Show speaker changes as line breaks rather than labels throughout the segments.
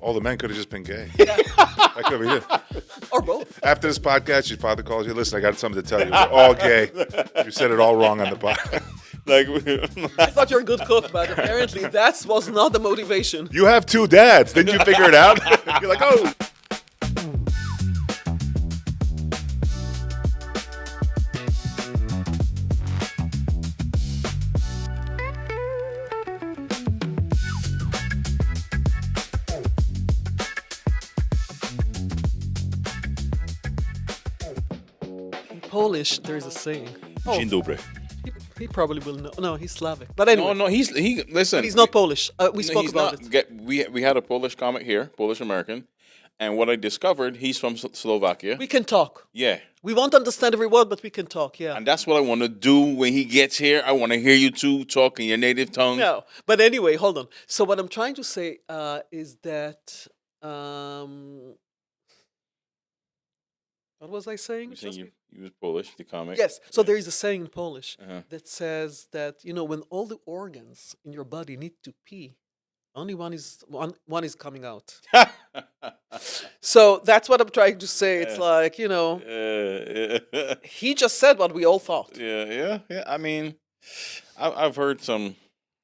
All the men could have just been gay.
Yeah.
That could be it.
Or both.
After this podcast, your father calls you. Listen, I got something to tell you. We're all gay. You said it all wrong on the podcast.
I thought you were a good cook, but apparently that was not the motivation.
You have two dads. Didn't you figure it out? You're like, oh.
In Polish, there's a saying.
Dzień dobry.
He probably will know. No, he's Slavic. But anyway.
No, he listen.
He's not Polish. We spoke
he's
about
not,
it.
We had a Polish comic here, Polish American, and what I discovered, he's from Slovakia.
We can talk.
Yeah,
We won't understand every word, but we can talk, yeah.
and that's what I want to do when he gets here. I want to hear you two talk in your native tongue.
No, but anyway, hold on. So what I'm trying to say is that what was I saying?
You saying you was Polish, the comic.
Yes. So there is a saying in Polish
Uh-huh.
that says that when all the organs in your body need to pee, only one is coming out. So that's what I'm trying to say. It's like he just said what we all thought.
yeah. I mean, I've heard some.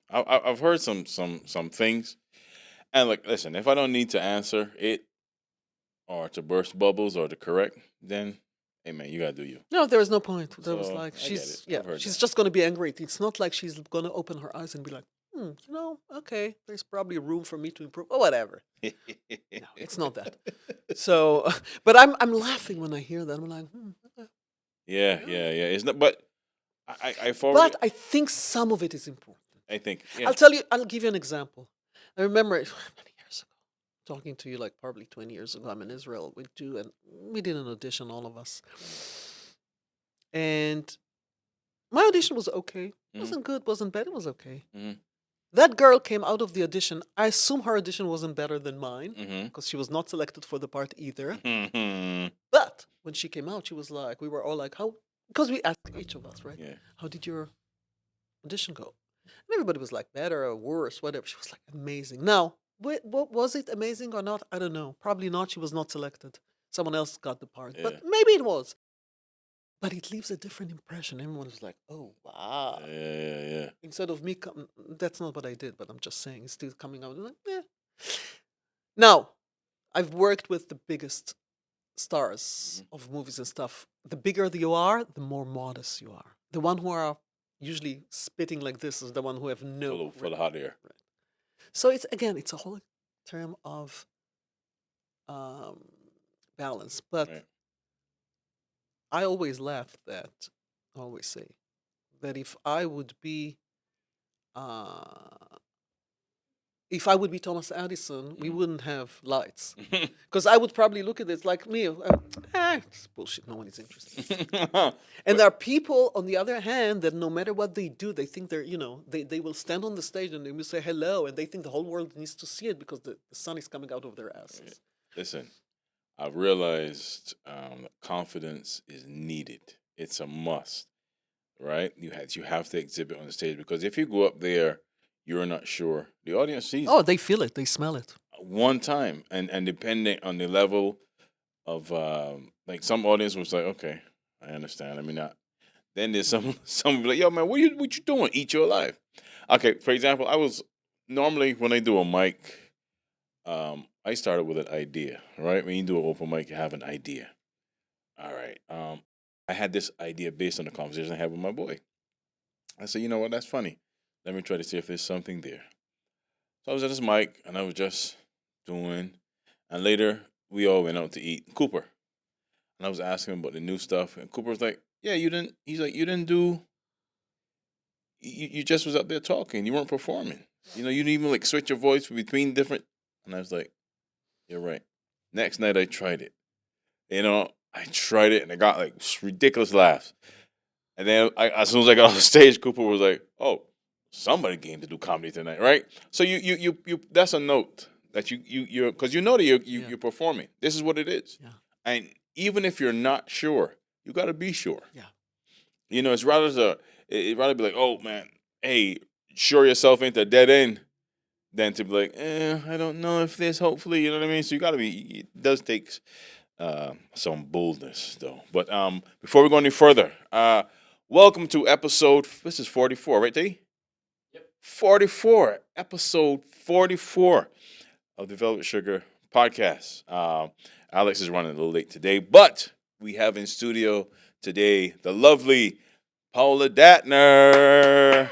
I've heard some things, and like, listen, if I don't need to answer it, or to burst bubbles, or to correct, then hey man, you gotta do you.
No, there is no point. There was
So,
like
I get
she's
it. I've heard
she's
that.
just gonna be angry. It's not like she's gonna open her eyes and be like, okay, there's probably room for me to improve or whatever. No, it's not that. So, but I'm laughing when I hear that. I'm like, okay.
Yeah. It's not, but I forward.
But I think some of it is important.
I think. Yeah.
I'll give you an example. I remember many years ago, talking to you like probably 20 years ago. I'm in Israel. We did an audition, all of us. And my audition was okay. It wasn't good, wasn't bad, it was okay.
Mhm.
That girl came out of the audition. I assume her audition wasn't better than mine
Mhm.
because she was not selected for the part either.
Mhm.
But when she came out, she was like, we were all like, how? Because we asked each of us, right?
Yeah.
How did your audition go? And everybody was like, better or worse, whatever. She was like, amazing. Now, what was it amazing or not? I don't know. Probably not. She was not selected. Someone else got the part.
Yeah.
But maybe it was. But it leaves a different impression. Everyone was like, oh, wow.
Yeah.
Instead of me, that's not what I did, but I'm just saying, it's still coming out. Like, Now, I've worked with the biggest stars of movies and stuff. The bigger you are, the more modest you are. The one who are usually spitting like this is the one who have no.
For the hot air.
Right. So it's a whole term of balance. But
Right.
I always laugh that, I always say that if I would be Thomas Edison, we wouldn't have lights. Because I would probably look at it like me, it's bullshit, no one is interested. And there are people, on the other hand, that no matter what they do, they think they will stand on the stage and they will say hello, and they think the whole world needs to see it because the sun is coming out of their asses.
Listen, I've realized confidence is needed. It's a must, right? You have to exhibit on the stage, because if you go up there, you're not sure. The audience sees
Oh, they feel it, they smell it.
one time, and depending on the level of like, some audience was like, okay, I understand. I mean, not. Then there's some be like, yo man, what you doing? Eat your life. Okay, for example, I was normally, when I do a mic, I started with an idea, right? When you do an open mic, you have an idea. All right. I had this idea based on the conversation I had with my boy. I said, you know what? That's funny. Let me try to see if there's something there. So I was at this mic and I was just doing, and later we all went out to eat. Cooper. And I was asking him about the new stuff, and Cooper was like, yeah, he's like, you didn't do, you just was up there talking. You weren't performing. You didn't even like switch your voice between different. And I was like, you're right. Next night I tried it. I tried it and I got like ridiculous laughs. And then as soon as I got on the stage, Cooper was like, oh, somebody came to do comedy tonight, right? So you that's a note that you're, because that you're performing. This is what it is.
Yeah.
And even if you're not sure, you got to be sure.
Yeah.
It's rather be like, oh man, hey, sure yourself into a dead end than to be like, I don't know if this. Hopefully, you know what I mean. So you got to be. It does take some boldness, though. But before we go any further, welcome to episode. This is 44, right, D? Yep. 44, episode 44 of the Velvet Sugar podcast. Alex is running a little late today, but we have in studio today the lovely Paola Dattner.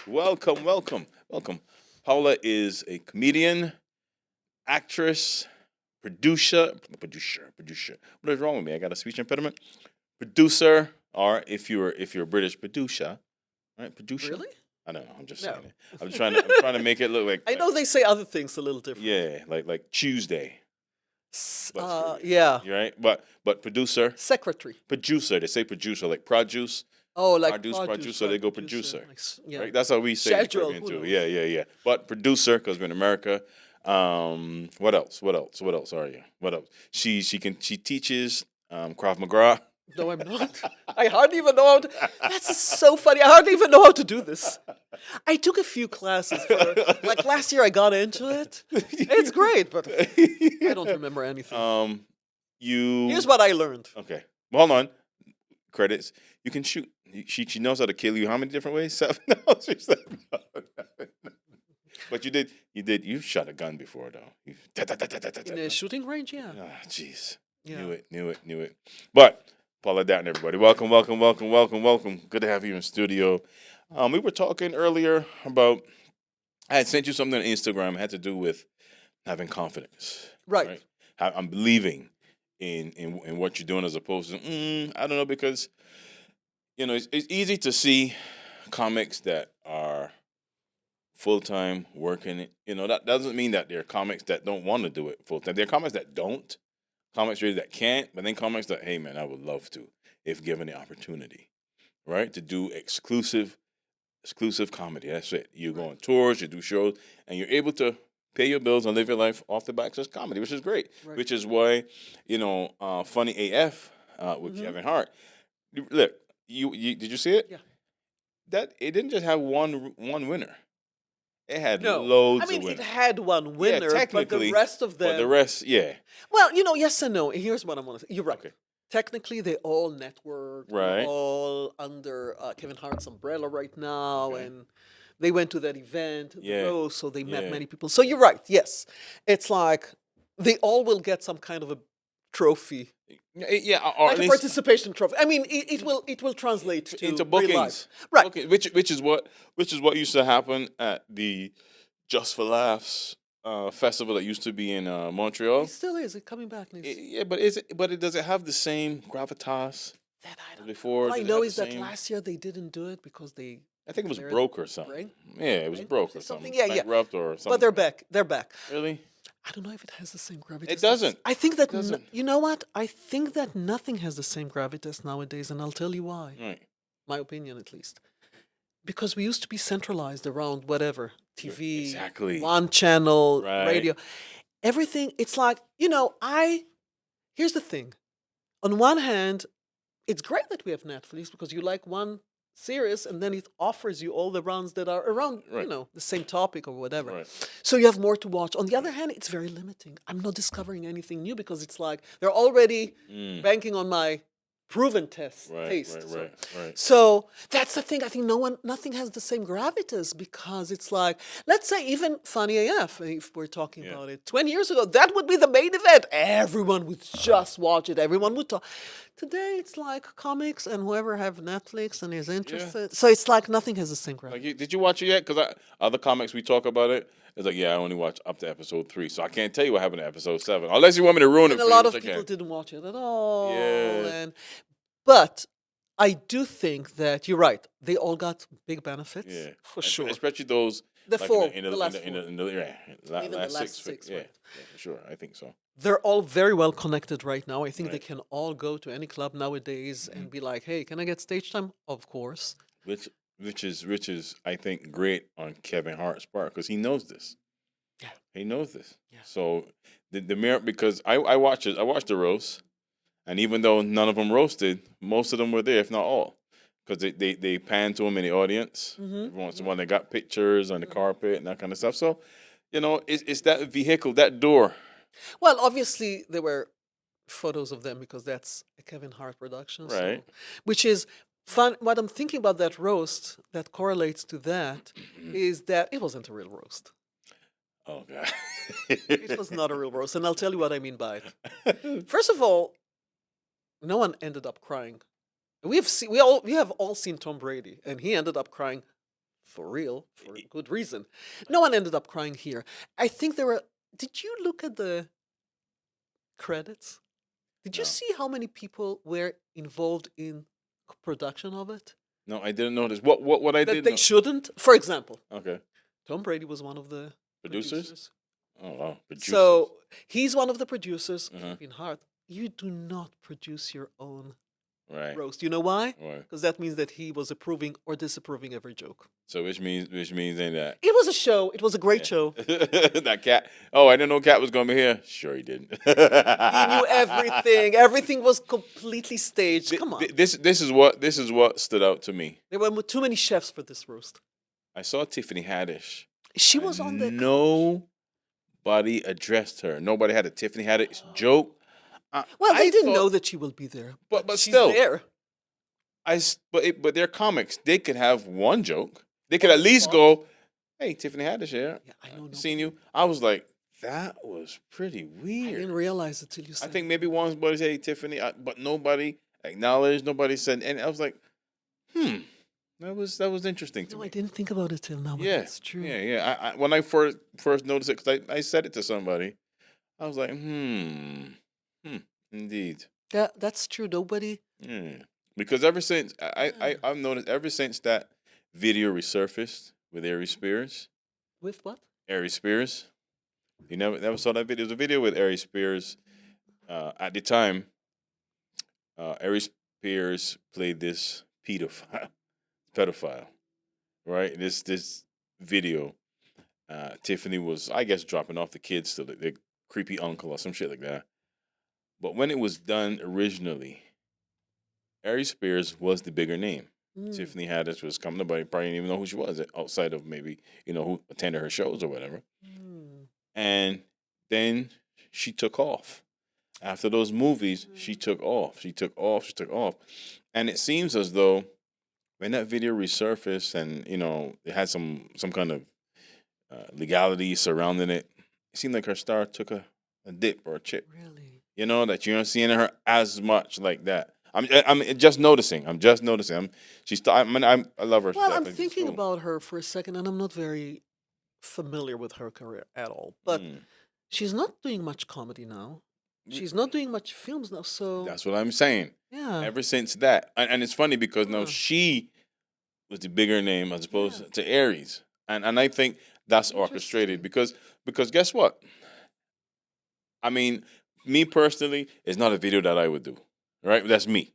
Welcome, welcome, welcome. Paola is a comedian, actress, producer. What is wrong with me? I got a speech impediment. Producer, or if you're British, producer, right? Producer.
Really?
I don't know. I'm just saying it. I'm trying to make it look like.
I know they say other things a little different.
Yeah, like Tuesday.
Yeah.
You're right, but producer,
Secretary.
producer. They say producer, like produce.
Oh, like
Producer, they go producer.
Like, yeah.
Right? That's how we say
Schedule,
it.
who knows?
Yeah. But producer, because we're in America. What else? What are you? What else? She teaches Krav Maga.
No, I'm not. I hardly even know how to. That's so funny. I hardly even know how to do this. I took a few classes. Like last year, I got into it. It's great, but I don't remember anything. Here's what I learned.
Okay. Well, hold on. Credits. You can shoot. She knows how to kill you. How many different ways? 7. No, she said no. But you shot a gun before though.
In a shooting range, yeah.
Ah, jeez.
Yeah.
Knew it. But Paola Dattner, everybody. Welcome. Good to have you in studio. We were talking earlier about, I had sent you something on Instagram. It had to do with having confidence.
Right.
I'm believing in what you're doing as opposed to, I don't know, because, it's easy to see comics that are full-time working. That doesn't mean that there are comics that don't want to do it full-time. There are comics that don't. Comics really that can't, but then comics that, hey man, I would love to if given the opportunity, right? To do exclusive comedy. That's it. You go on tours, you do shows, and you're able to pay your bills and live your life off the backs of comedy, which is great. Right. Which is why, Funny AF with Kevin Hart. Look, you did you see it?
Yeah.
That it didn't just have one winner. It had loads of winners.
It had one winner,
technically,
but the rest of them...
But the rest, yeah.
Well, yes and no. Here's what I want to say. You're right. Okay. Technically, they all network.
Right.
They're all under Kevin Hart's umbrella right now, and they went to that event, so they met many people. So you're right, yes. It's like they all will get some kind of a trophy.
Yeah, or
like a participation trophy. I mean, it will translate to
into bookings,
right?
Booking, which is what used to happen at the Just for Laughs festival that used to be in Montreal.
It still is. It's coming back.
But does it have the same gravitas
that I don't
before?
All I know is that last year they didn't do it because
I think it was broke or something.
Right?
Yeah, it was broke or something.
Yeah.
Bankrupt or something.
But they're back. They're back.
Really?
I don't know if it has the same gravitas.
It doesn't.
I think that, you know what? I think that nothing has the same gravitas nowadays, and I'll tell you why.
Right.
My opinion, at least. Because we used to be centralized around whatever. TV,
exactly.
one channel,
right.
Radio. Everything, it's like, here's the thing. On one hand, it's great that we have Netflix because you like one series and then it offers you all the runs that are around the same topic or whatever, so you have more to watch. On the other hand, it's very limiting. I'm not discovering anything new because it's like they're already banking on my proven taste.
Right.
So that's the thing. I think nothing has the same gravitas because it's like, let's say even Funny AF, if we're talking about it, 20 years ago, that would be the main event. Everyone would just watch it. Everyone would talk. Today, it's like comics and whoever have Netflix and is interested. Yeah. So it's like nothing has the same gravitas.
Like, did you watch it yet? Because other comics we talk about it. It's like, I only watched up to episode 3, so I can't tell you what happened to episode 7, unless you want me to ruin it for you.
And a lot of people didn't watch it at all.
Yeah.
But I do think that you're right. They all got big benefits, for sure.
Especially those
the
last 6. Yeah, for sure. I think so.
They're all very well connected right now. I think they can all go to any club nowadays and be like, "Hey, can I get stage time?" Of course.
Which is I think great on Kevin Hart's part because he knows this.
Yeah,
he knows this.
Yeah.
So the merit, because I watched the roast, and even though none of them roasted, most of them were there, if not all, because they panned to him in the audience. Every once in a while they got pictures on the carpet and that kind of stuff. So You know, it's that vehicle, that door.
Well, obviously there were photos of them because that's a Kevin Hart production,
Right.
so which is fun. What I'm thinking about that roast that correlates to that is that it wasn't a real roast.
Oh God.
It was not a real roast, and I'll tell you what I mean by it. First of all, no one ended up crying. We have all seen Tom Brady, and he ended up crying for real for a good reason. No one ended up crying here. I think there were. Did you look at the credits? Did you
No.
see how many people were involved in production of it?
No, I didn't notice. What I
That
did
they
know.
shouldn't. For example,
Okay.
Tom Brady was one of the
Producers? Oh wow. Producers.
So he's one of the producers.
Uh-huh.
Kevin Hart. You do not produce your own
Right.
roast. You know why?
Right.
Because that means that he was approving or disapproving every joke.
So which means ain't that.
It was a show. It was a great show.
That cat. Oh, I didn't know Cat was gonna be here. Sure, he didn't.
He knew everything. Everything was completely staged. Come on.
This is what stood out to me.
There were too many chefs for this roast.
I saw Tiffany Haddish.
She was on the
Nobody addressed her. Nobody had a Tiffany Haddish joke.
Well, they didn't
thought-
know that she will be there.
But
she's
still,
there.
but they're comics. They could have one joke. They could at least go, "Hey, Tiffany Haddish here.
Yeah, I know.
Seen you." I was like, that was pretty
I
weird.
didn't realize it till you
I
said.
think maybe one somebody said, "Hey, Tiffany," but nobody acknowledged. Nobody said, and I was like, that was interesting to
No,
me.
I didn't think about it till now. But
Yeah,
that's true.
Yeah. I when I first noticed it, because I said it to somebody, I was like, indeed.
Yeah, that's true. Nobody.
Yeah. Because ever since I've noticed ever since that video resurfaced with Ari Spears,
With what?
Ari Spears, you never saw that video. There's a video with Ari Spears. At the time, Ari Spears played this pedophile, right? This video, Tiffany was, I guess, dropping off the kids to the creepy uncle or some shit like that. But when it was done originally, Ari Spears was the bigger name. Tiffany Haddish was coming. Nobody probably didn't even know who she was outside of maybe, who attended her shows or whatever. And then she took off. After those movies, she took off. She took off. And it seems as though when that video resurfaced and, it had some kind of legality surrounding it, it seemed like her star took a dip or a chip.
Really?
That you're not seeing her as much like that. I'm just noticing. I love her.
Well, I'm thinking about her for a second, and I'm not very familiar with her career at all. But she's not doing much comedy now. She's not doing much films now. So
That's what I'm saying.
yeah,
Ever since that, and it's funny because now she was the bigger name as opposed to Aries, and I think that's orchestrated because guess what? I mean, me personally, it's not a video that I would do, right? That's me.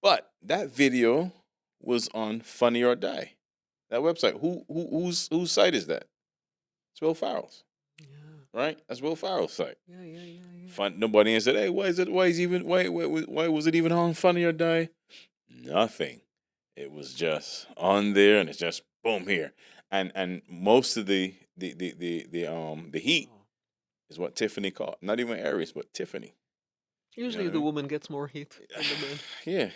But that video was on Funny or Die, that website. Whose site is that? It's Will Ferrell's, right? That's Will Ferrell's site.
yeah.
Fun. Nobody answered. Hey, why was it even on Funny or Die? Nothing. It was just on there, and it's just boom here, and most of the heat is what Tiffany caught. Not even Aries, but Tiffany.
Usually the woman gets more heat than the man.
Yeah.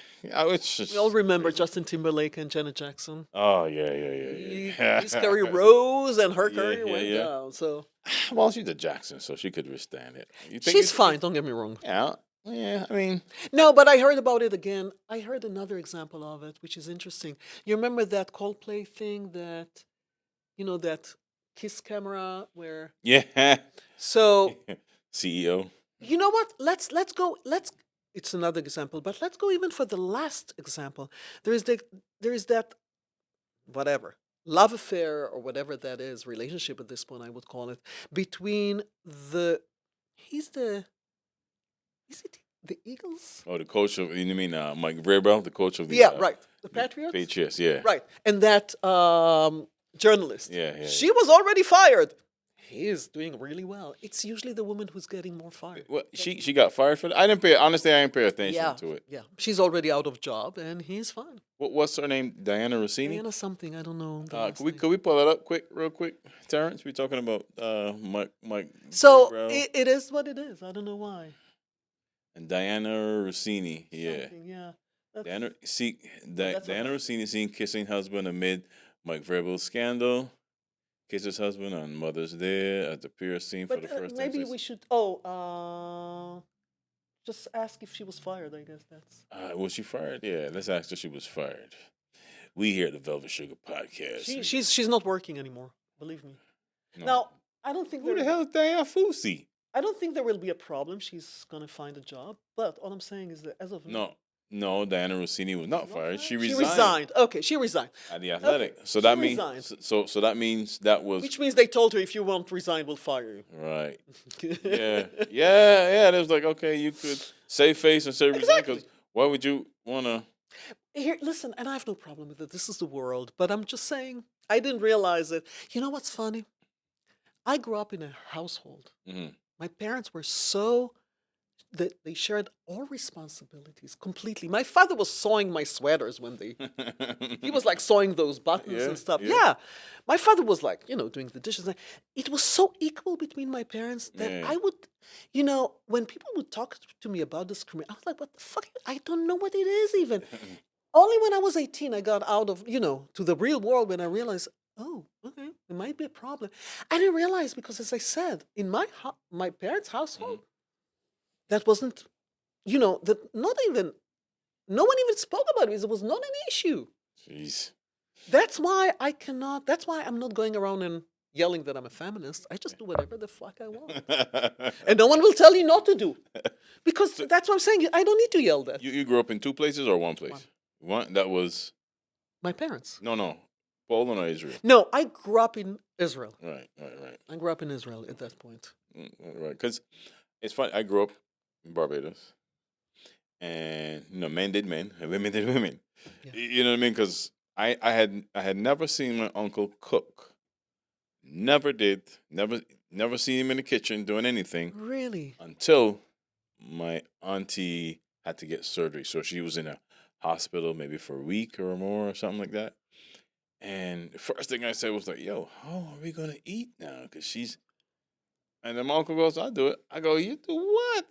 It's just,
We all remember Justin Timberlake and Janet Jackson.
Oh yeah.
His career rose and her career went
yeah.
down. So
Well, she's a Jackson, so she could withstand it.
she's fine. Don't get me wrong.
Yeah. I mean,
No, but I heard about it again. I heard another example of it, which is interesting. You remember that Coldplay thing that, that kiss camera where.
yeah.
So
CEO.
you know what? Let's go. It's another example, but let's go even for the last example. There is that whatever love affair or whatever that is, relationship at this point I would call it, between is it the Eagles?
Oh, the coach of, you mean Mike Vrabel, the coach of the
Right, the Patriots.
Patriots, yeah.
Right, and that journalist.
Yeah.
She was already fired. he is doing really well. It's usually the woman who's getting more fired.
Well, she got fired for that. I didn't pay. Honestly, I didn't pay attention
Yeah,
to it.
yeah. She's already out of job, and he's fine.
What's her name? Diana Rossini.
Diana something, I don't know. The last name.
Could we pull that up real quick, Terrence? We're talking about Mike.
So
Gabriel
it is what it is. I don't know why.
and Diana Rossini. Yeah.
Something, yeah. That's-
Diana
that's what-
Rossini seen kissing husband amid Mike Vrabel's scandal. Kisses husband on Mother's Day at the pier scene for
But
the first time.
maybe
since-
we should. Just ask if she was fired. I guess that's.
Was she fired? Yeah, let's ask her if she was fired. We here at the Velvet Sugar Podcast.
She's not working anymore. Believe me.
No.
Now I don't think
Who the hell is Diana Fousey?
I don't think there will be a problem. She's gonna find a job. But all I'm saying is that as of now,
No, Diana Rossini was not fired. She resigned.
She resigned. Okay, she resigned.
At the Athletic. So
She
that means
resigned.
so that means that was
Which means they told her if you won't resign, we'll fire you.
right. Yeah. It was like, okay, you could save face and say resign
Exactly.
because why would you wanna?
Here, listen, and I have no problem with it. This is the world. But I'm just saying, I didn't realize it. You know what's funny? I grew up in a household.
Mhm.
My parents were so that they shared all responsibilities completely. My father was sewing my sweaters when he was like sewing those buttons
Yeah,
and stuff.
yeah.
Yeah. My father was like, doing the dishes. It was so equal between my parents that
Yeah.
I would, when people would talk to me about discrimination, I was like, what the fuck? I don't know what it is even. Only when I was 18, I got out of, to the real world when I realized, oh, okay, there might be a problem. I didn't realize because, as I said, in my parents' household, that wasn't, that no one even spoke about it. It was not an issue.
Jeez.
That's why I'm not going around and yelling that I'm a feminist. I just do whatever the fuck I want. And no one will tell you not to do. Because that's what I'm saying. I don't need to yell that.
You grew up in two places or one place? One that was
My parents.
no. Poland or Israel?
No, I grew up in Israel.
Right.
I grew up in Israel at that point.
Right. Because it's funny. I grew up in Barbados, and men did men, and women did women.
Yeah.
You know what I mean? Because I had never seen my uncle cook. Never seen him in the kitchen doing anything
Really?
until my auntie had to get surgery. So she was in a hospital maybe for a week or more or something like that. And the first thing I said was like, yo, how are we going to eat now? Because and then my uncle goes, I'll do it. I go, you do what?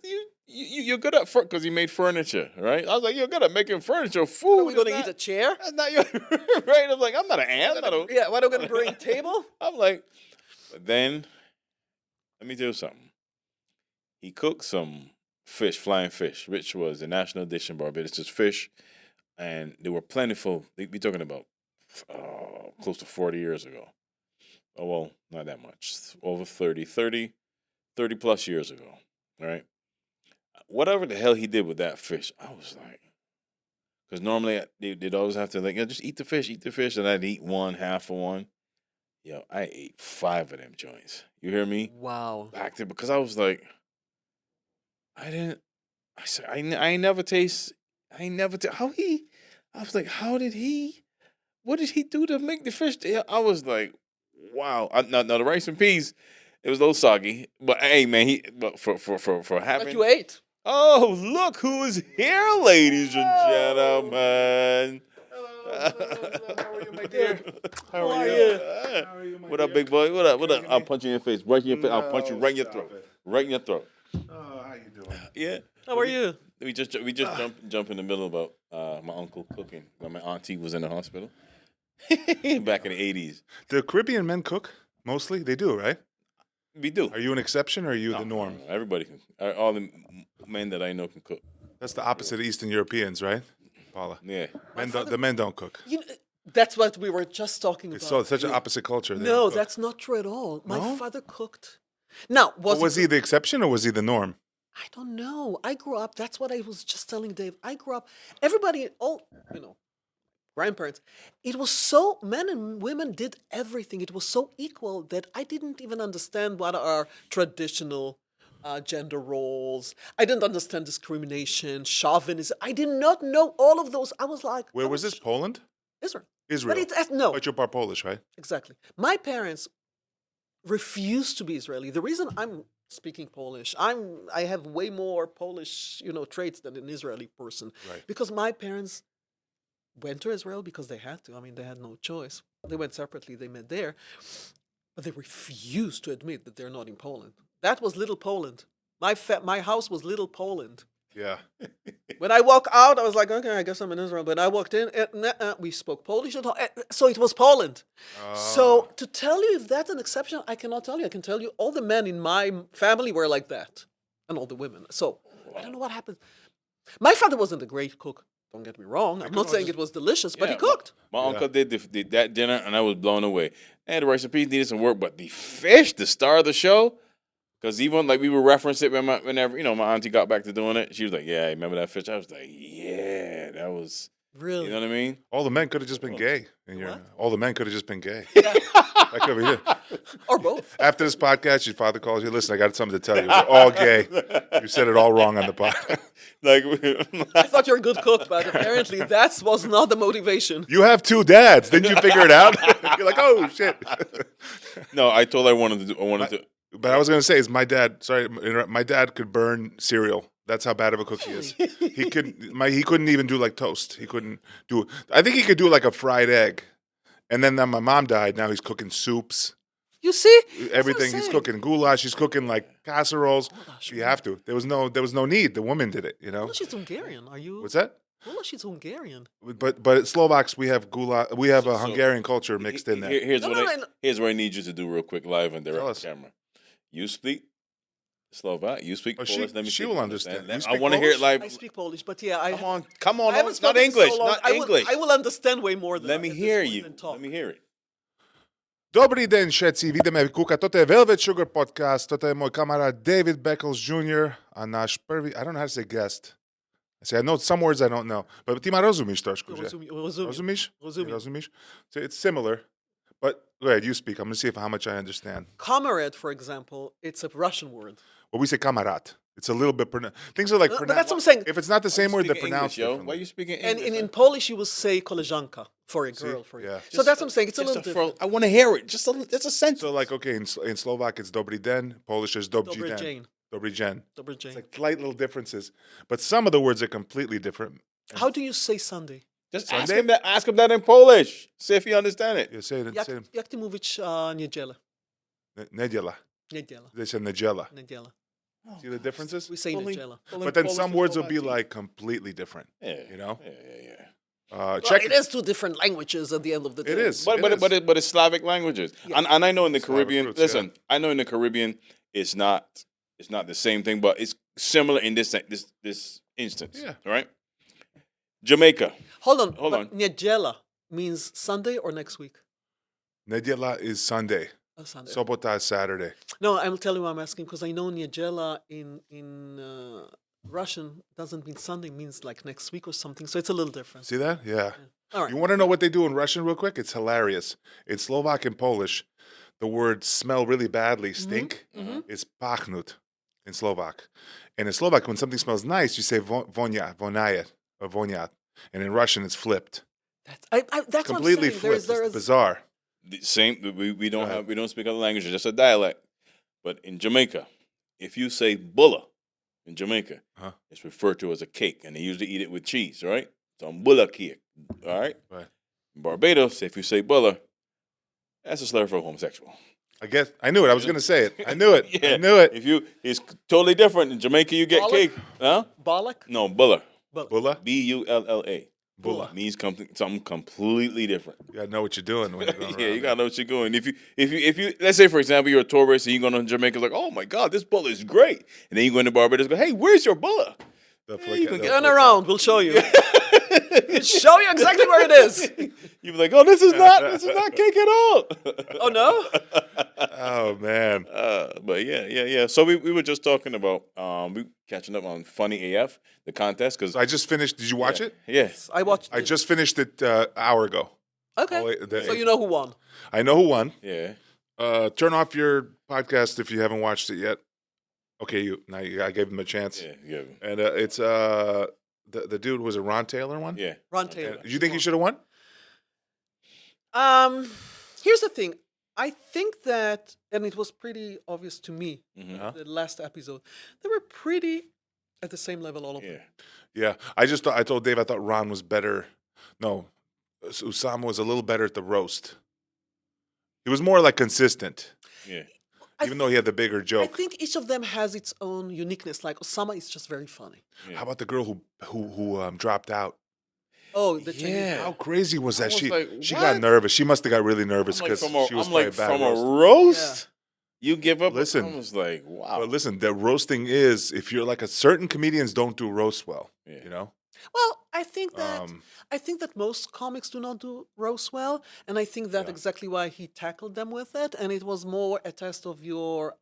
You're good at, because he made furniture, right? I was like, you're good at making furniture, food.
Are we going to eat a chair?
That's not your, right? I was like, I'm not an ant.
Yeah, what are we going to bring a table?
I'm like, but then, let me tell you something. He cooked some fish, flying fish, which was a national dish in Barbados. Just fish, and they were plentiful. We're talking about close to 40 years ago. Oh, well, not that much. Over 30 plus years ago, right? Whatever the hell he did with that fish, I was like, because normally they'd always have to just eat the fish, and I'd eat half of one. Yo, I ate 5 of them joints. You hear me?
Wow.
Back there, because I was like, I never taste, what did he do to make the fish? I was like, wow. Now the rice and peas, it was a little soggy, but hey, man, but for having.
But you ate.
Oh, look who's here, ladies and gentlemen.
How are you, my dear?
How are you?
How are you, my
What up,
dear?
big boy? What up? I'll punch you in your face. Right in your face. I'll punch you right in your
stop
throat.
it.
Right in your throat.
Oh, how you doing?
Yeah.
How are you?
We just jump in the middle about my uncle cooking when my auntie was in the hospital back in the 80s.
Do Caribbean men cook? Mostly? They do, right?
We do.
Are you an exception or are you the norm?
No, everybody can. All the men that I know can cook.
That's the opposite of Eastern Europeans, right, Paula?
Yeah.
The men don't cook.
That's what we were just talking about.
It's so such an opposite culture. They
No,
don't cook.
that's not true at all. My
No?
father cooked. Now,
Was he the exception or was he the norm?
I don't know. I grew up. That's what I was just telling Dave. I grew up. Everybody, grandparents. It was so men and women did everything. It was so equal that I didn't even understand what are traditional gender roles. I didn't understand discrimination, chauvinism. I did not know all of those. I was like,
Where was this? Poland?
Israel.
Israel.
But it's no.
But you're part Polish, right?
Exactly. My parents refuse to be Israeli. The reason I'm speaking Polish, I have way more Polish, traits than an Israeli person.
Right.
Because my parents went to Israel because they had to. I mean, they had no choice. They went separately, they met there. But they refused to admit that they're not in Poland. That was little Poland. My house was little Poland.
Yeah.
When I walk out, I was like, okay, I guess I'm in Israel. But I walked in, we spoke Polish at all. So it was Poland. So to tell you if that's an exception, I cannot tell you. I can tell you all the men in my family were like that. And all the women. So I don't know what happened. My father wasn't a great cook. Don't get me wrong. I'm not saying it was delicious, but he cooked.
My uncle did that dinner, and I was blown away. And the rice and peas needed some work, but the fish, the star of the show, because even like we would reference it whenever my auntie got back to doing it, she was like, "Yeah, I remember that fish." I was like, "Yeah, that was
Really?
You know what I mean?"
All the men could have just been gay. All the men could have just been gay.
Yeah.
That could be it.
Or both.
After this podcast, your father calls you. Listen, I got something to tell you. We're all gay. You said it all wrong on the podcast.
Like,
I thought you were a good cook, but apparently that was not the motivation.
You have two dads. Didn't you figure it out? You're like, oh shit.
no, I told her I wanted to.
But I was gonna say, is my dad? Sorry, my dad could burn cereal. That's how bad of a cook he is. He couldn't even do like toast. He couldn't do. I think he could do like a fried egg. And then my mom died. Now he's cooking soups.
You see?
Everything. He's cooking goulash. He's cooking like casseroles.
Goulash,
You have to. There was no need. The woman did it.
Goulash is Hungarian. Are you?
What's that?
Goulash is Hungarian.
But Slovaks, we have goulash. We have a Hungarian culture mixed in there.
Here's what I need you to do real quick, live and direct on camera. You speak Slovak. You speak Polish. Let me
she will understand.
I want to hear it live.
I speak Polish, but yeah,
Come on,
I haven't
not
spoken
English,
so long.
not English.
I will understand way more than
Let me
at this
hear
point
you.
than talk.
Let me hear it.
Dobrý deň všetci, vidíme Kuka. Toto je Velvet Sugar Podcast. Toto je môj kamarát David Beckles Jr. a náš prvý, I don't know how to say guest. I know some words I don't know. But ty ma rozumíš trošku, že? Rozumíš? Rozumíš? So it's similar. But go ahead, you speak. I'm going to see how much I understand.
Comrade, for example, it's a Russian word.
Well, we say kamarát. It's a little bit things are like
But that's what I'm saying.
If it's not the same word, they're pronounced
English, yo.
differently.
Why are you speaking
And
English?
in Polish, you will say koleżanka for a girl.
yeah.
So that's what I'm saying. It's a little different.
I want to hear it. Just a sentence.
So like, okay, in Slovak it's dobrý den, Polish is dobrý
Dobry
den.
dzień.
Dobrý den.
Dobry
It's
dzień.
like slight little differences. But some of the words are completely different.
How do you say Sunday?
Just ask him that in Polish. See if you understand it.
You say it.
Jak ty mówić niedzielę?
Nedziela.
Niedziela.
They say nedziela.
Niedziela.
See the differences?
We say niedziela.
But then some words will be like completely different.
Yeah.
You know?
Yeah.
Well,
Check
it is two different languages at the end of the day.
It is.
But it's Slavic languages.
Yeah.
And I know in the
Slavic
Caribbean,
roots,
listen, I know in the Caribbean it's not the same thing, but it's similar in this instance.
Yeah.
Right? Jamaica.
Hold on.
on.
Niedziela means Sunday or next week?
Nedziela is Sunday.
Oh, Sunday.
Sobota is Saturday.
No, I will tell you why I'm asking, because I know Niedziela in Russian doesn't mean Sunday, means like next week or something. So it's a little different.
See that? Yeah.
All right.
You want to know what they do in Russian real quick? It's hilarious. In Slovak and Polish, the word smell really badly, stink, is pachnut in Slovak. And in Slovak, when something smells nice, you say vonia, vonayet, or voniat. And in Russian, it's flipped.
That's
Completely
what I'm saying.
flipped. It's bizarre.
The same. We don't speak other languages, just a dialect. But in Jamaica, if you say bulla in Jamaica, it's referred to as a cake, and they usually eat it with cheese, right? So bulla cake, all right?
Right.
In Barbados, if you say bulla, that's a slur for a homosexual.
I guess I knew it. I was going to say it. I knew it.
Yeah.
I knew it.
It's totally different. In Jamaica, you get
Bollock?
cake. Huh?
Bollock?
No, bulla.
Bulla?
Bulla.
Bulla.
Means something completely different.
You got to know what you're doing when you're going
Yeah,
around
you gotta know what you're doing. If you let's say for example you're a tourist and you go to Jamaica, like, oh my God, this bulla is great, and then you go into Barbados, go, hey, where's your bulla?
They'll
Yeah,
flick
you
it.
can
They'll
get
Turn
flick
around. We'll show you. We'll show you exactly where it is.
You'd be like, oh, this is not cake at all.
Oh, no?
Oh, man.
But yeah. So we were just talking about we catching up on Funny AF, the contest, because
So I just finished. Did you watch it?
Yeah.
I watched
I
it.
just finished it an hour ago.
Okay.
Oh, wait,
So you know who won.
I know who won.
Yeah.
Turn off your podcast if you haven't watched it yet. Okay, I gave him a chance.
Yeah.
And it's the dude, was it Ron Taylor won?
Yeah.
Ron Taylor.
Did you think he should have won?
Here's the thing. I think that, and it was pretty obvious to me,
Huh?
the last episode, they were pretty at the same level, all of them.
Yeah.
Yeah, I told Dave I thought Ron was better. No, Usama was a little better at the roast. He was more like consistent,
Yeah.
I
even though he had the bigger
I
joke.
think each of them has its own uniqueness. Like Osama is just very funny.
Yeah.
How about the girl who dropped out?
Oh, the Chinese
Yeah.
girl.
How crazy was
I
that?
was like,
She got
what?
nervous. She must have got really nervous
I'm like,
because she was
I'm
probably
like
a bad
from
roast.
a roast, you give up.
Listen.
I was like, wow.
But listen, the roasting is if you're like a certain comedians don't do roast well.
Yeah.
You know.
Well, I think that
Um,
most comics do not do roast well, and I think that's
Yeah.
exactly why he tackled them with it, and it was more a test of your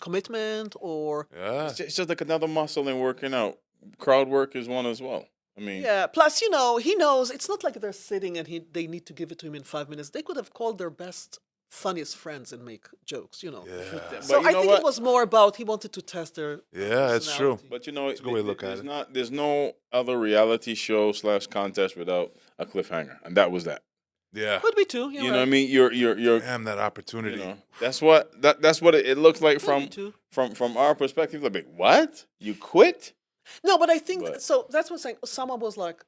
commitment or
Yeah.
It's just like another muscle in working out. Crowd work is one as well. I mean,
yeah. Plus, he knows it's not like they're sitting and they need to give it to him in 5 minutes. They could have called their best, funniest friends and make jokes.
Yeah.
So
But you
I
know
think
what?
it was more about he wanted to test their.
Yeah, that's true.
personality.
but you know,
a good way to look at
there's
it.
there's no other reality show / contest without a cliffhanger, and that was that.
Yeah.
Could be too.
You know what I mean? You're
Damn that opportunity.
you know, that's what it looks like
Could be too.
from our perspective. Like, what? You quit?
No, but I think
But-
so. That's what I'm saying. Osama was like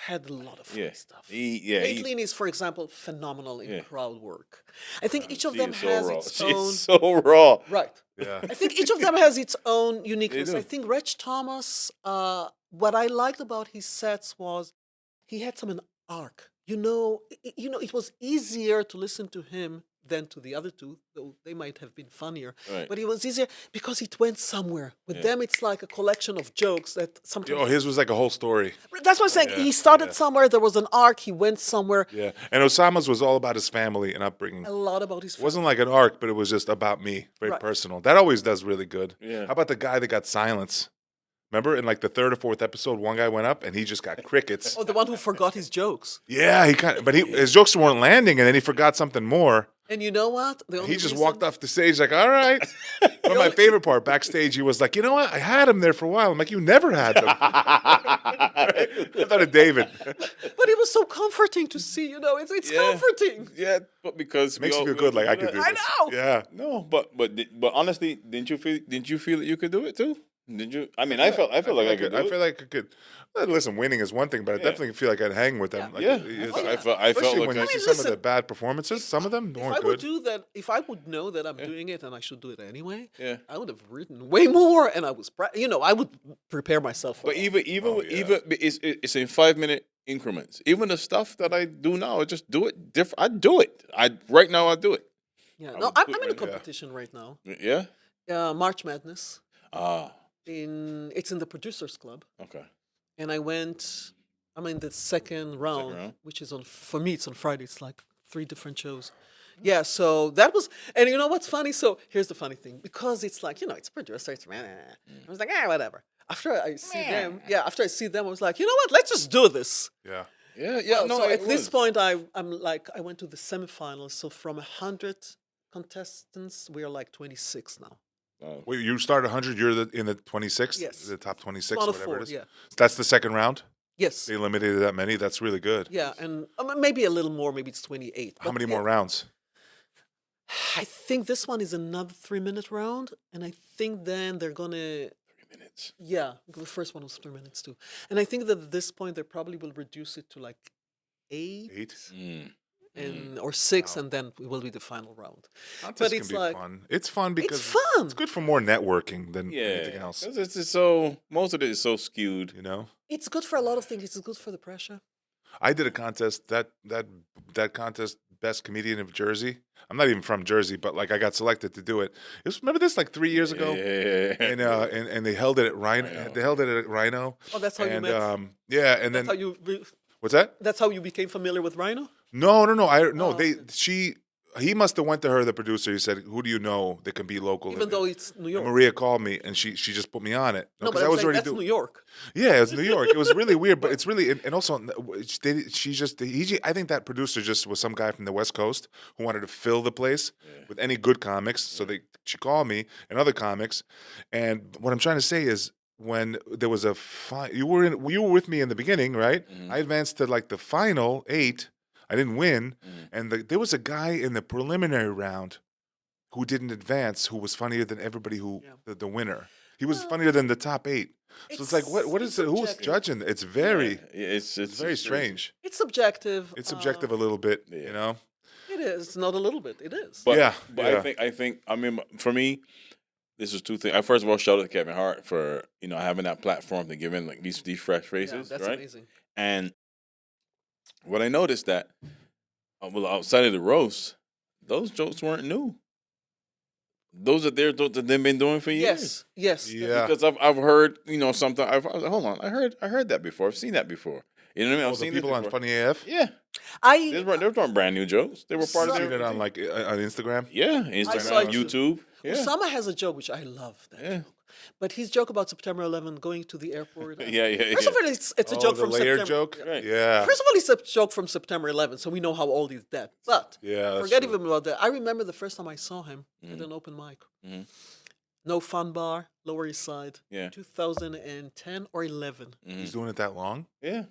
had a lot of funny
Yeah.
stuff.
He
Caitlin is, for example, phenomenal in
Yeah.
crowd work. I think each of
she
them
is so
has
raw.
its
She
own.
is so raw.
Right.
Yeah.
I think each of them has its own uniqueness.
do.
I think Reg Thomas, what I liked about his sets was he had some an arc. It was easier to listen to him than to the other two, though they might have been funnier.
Right.
But it was easier because it went somewhere. With
Yeah.
them, it's like a collection of jokes that sometimes.
Oh, his was like a whole story.
That's what I'm saying.
Yeah,
He started
yeah.
somewhere. There was an arc. He went somewhere.
Yeah. And Osama's was all about his family and upbringing.
A lot about his.
It wasn't like an arc, but it was just about me. Very
Right.
personal. That always does really good.
Yeah.
How about the guy that got silence? Remember in like the third or fourth episode, one guy went up and he just got crickets.
Oh, the one who forgot his jokes.
Yeah, his jokes weren't landing, and then he forgot something more.
And you know what? The only
He just
reason-
walked off the stage like, all right. One of my favorite part backstage, he was like, you know what? I had him there for a while. I'm like, you never had them. I thought of David.
But it was so comforting to see. It's
Yeah.
comforting.
Yeah, but because
It makes
we
you
all-
feel good. Like I
do
could do
that.
this.
I know.
Yeah.
No, but honestly, didn't you feel that you could do it too? Did you? I mean, I felt like I could.
I feel like I could. Well, listen, winning is one thing, but I definitely feel like I'd hang with them. Like,
Yeah,
it's-
I felt
especially
like
when
I
you see
mean,
some of
listen,
the bad performances. Some of them
If
weren't
I would
good.
do that, if I would know that I'm doing it and I should do it anyway,
Yeah.
I would have written way more, and I was, I would prepare myself. For
But
that.
even it's in 5-minute increments. Even the stuff that I do now, I just do it different. I do it. Right now I do it.
Yeah,
I
no,
would
I'm
put
in a
my- yeah.
competition right now.
Yeah.
March Madness.
Ah.
It's in the Producers Club,
Okay.
and I'm in the second round,
round.
which is for me. It's on Friday. It's like 3 different shows. Yeah, so that was, and you know what's funny? So here's the funny thing, because it's like it's producer. It's I was like, whatever. After I see them, I was like, you know what? Let's just do this.
Yeah.
Yeah. Yeah.
Well,
no.
so
it
at this
was.
point, I went to the semifinals. So from 100 contestants, we are like 26 now.
Wait, you started 100. You're in the 26th.
Yes.
The top 26,
One of
whatever
4,
it is.
yeah.
That's the second round.
Yes.
They eliminated that many. That's really good.
Yeah, and maybe a little more. Maybe it's 28.
How
but
many
yeah,
more rounds?
I think this one is another 3-minute round, and I think then they're gonna.
3 minutes.
Yeah, the first one was 3 minutes too, and I think that at this point they probably will reduce it to like 8
8.
and or 6, and then it will be the final round.
Contests
it's
can be
like-
fun. It's fun because
fun.
It's good for more networking than
Yeah.
anything else.
'Cause it's just so most of it is so skewed.
You know.
It's good for a lot of things. It's good for the pressure.
I did a contest that contest best comedian of Jersey. I'm not even from Jersey, but like I got selected to do it. Remember this like 3 years ago,
Yeah.
and they held it at Rhino.
Rhino.
They held it at Rhino.
Oh, that's how you
And
met.
yeah, and
That's
then
how you.
what's that?
That's how you became familiar with Rhino.
No.
Oh,
He must have went to her, the producer. He said, "Who do you know that can be local?"
Even though it's New
And
York.
Maria called me, and she just put me on it.
No,
'cause
but
I was already
that's
doing.
New York.
Yeah, it was New York. It was really weird, but it's really and also I think that producer just was some guy from the West Coast who wanted to fill the place with any good comics. So she called me and other comics, and what I'm trying to say is when there was you were with me in the beginning, right? I advanced to like the final 8. I didn't win, and there was a guy in the preliminary round who didn't advance who was funnier than everybody who the winner. He was funnier than the top 8. So it's like, what is it? Who's
subjective.
judging? It's very,
It's
very strange.
It's subjective.
It's subjective a little bit, you know.
It is not a little bit. It is.
But,
Yeah,
but
yeah.
I think. I mean, for me, this is two things. I first of all shout out to Kevin Hart for having that platform to give in like these fresh
Yeah,
faces,
that's
right?
amazing.
And what I noticed that, well, outside of the roast, those jokes weren't new. Those are their jokes that they've been doing for years.
Yes.
Yeah.
Because I've heard something. I was like, hold on, I heard that before. I've seen that before. You know what I mean?
All
I've
the
seen
people
this
on
before.
Funny AF.
Yeah,
I
those weren't brand new jokes. They were part of
Seen
their
it on like on Instagram.
yeah,
saw
Instagram,
it too.
YouTube. Yeah,
Osama has a joke which I love. That
Yeah.
joke. But his joke about September 11 going to the airport.
yeah.
First of all, it's a joke
the
from
layered
September.
joke.
Right.
Yeah.
First of all, it's a joke from September 11, so we know how old he's dead. But
Yeah, that's
forget
true.
even about that. I remember the first time I saw him at an open mic.
Mhm.
No Fun Bar, Lower East Side,
Yeah.
2010 or 11.
He's doing it that long.
yeah.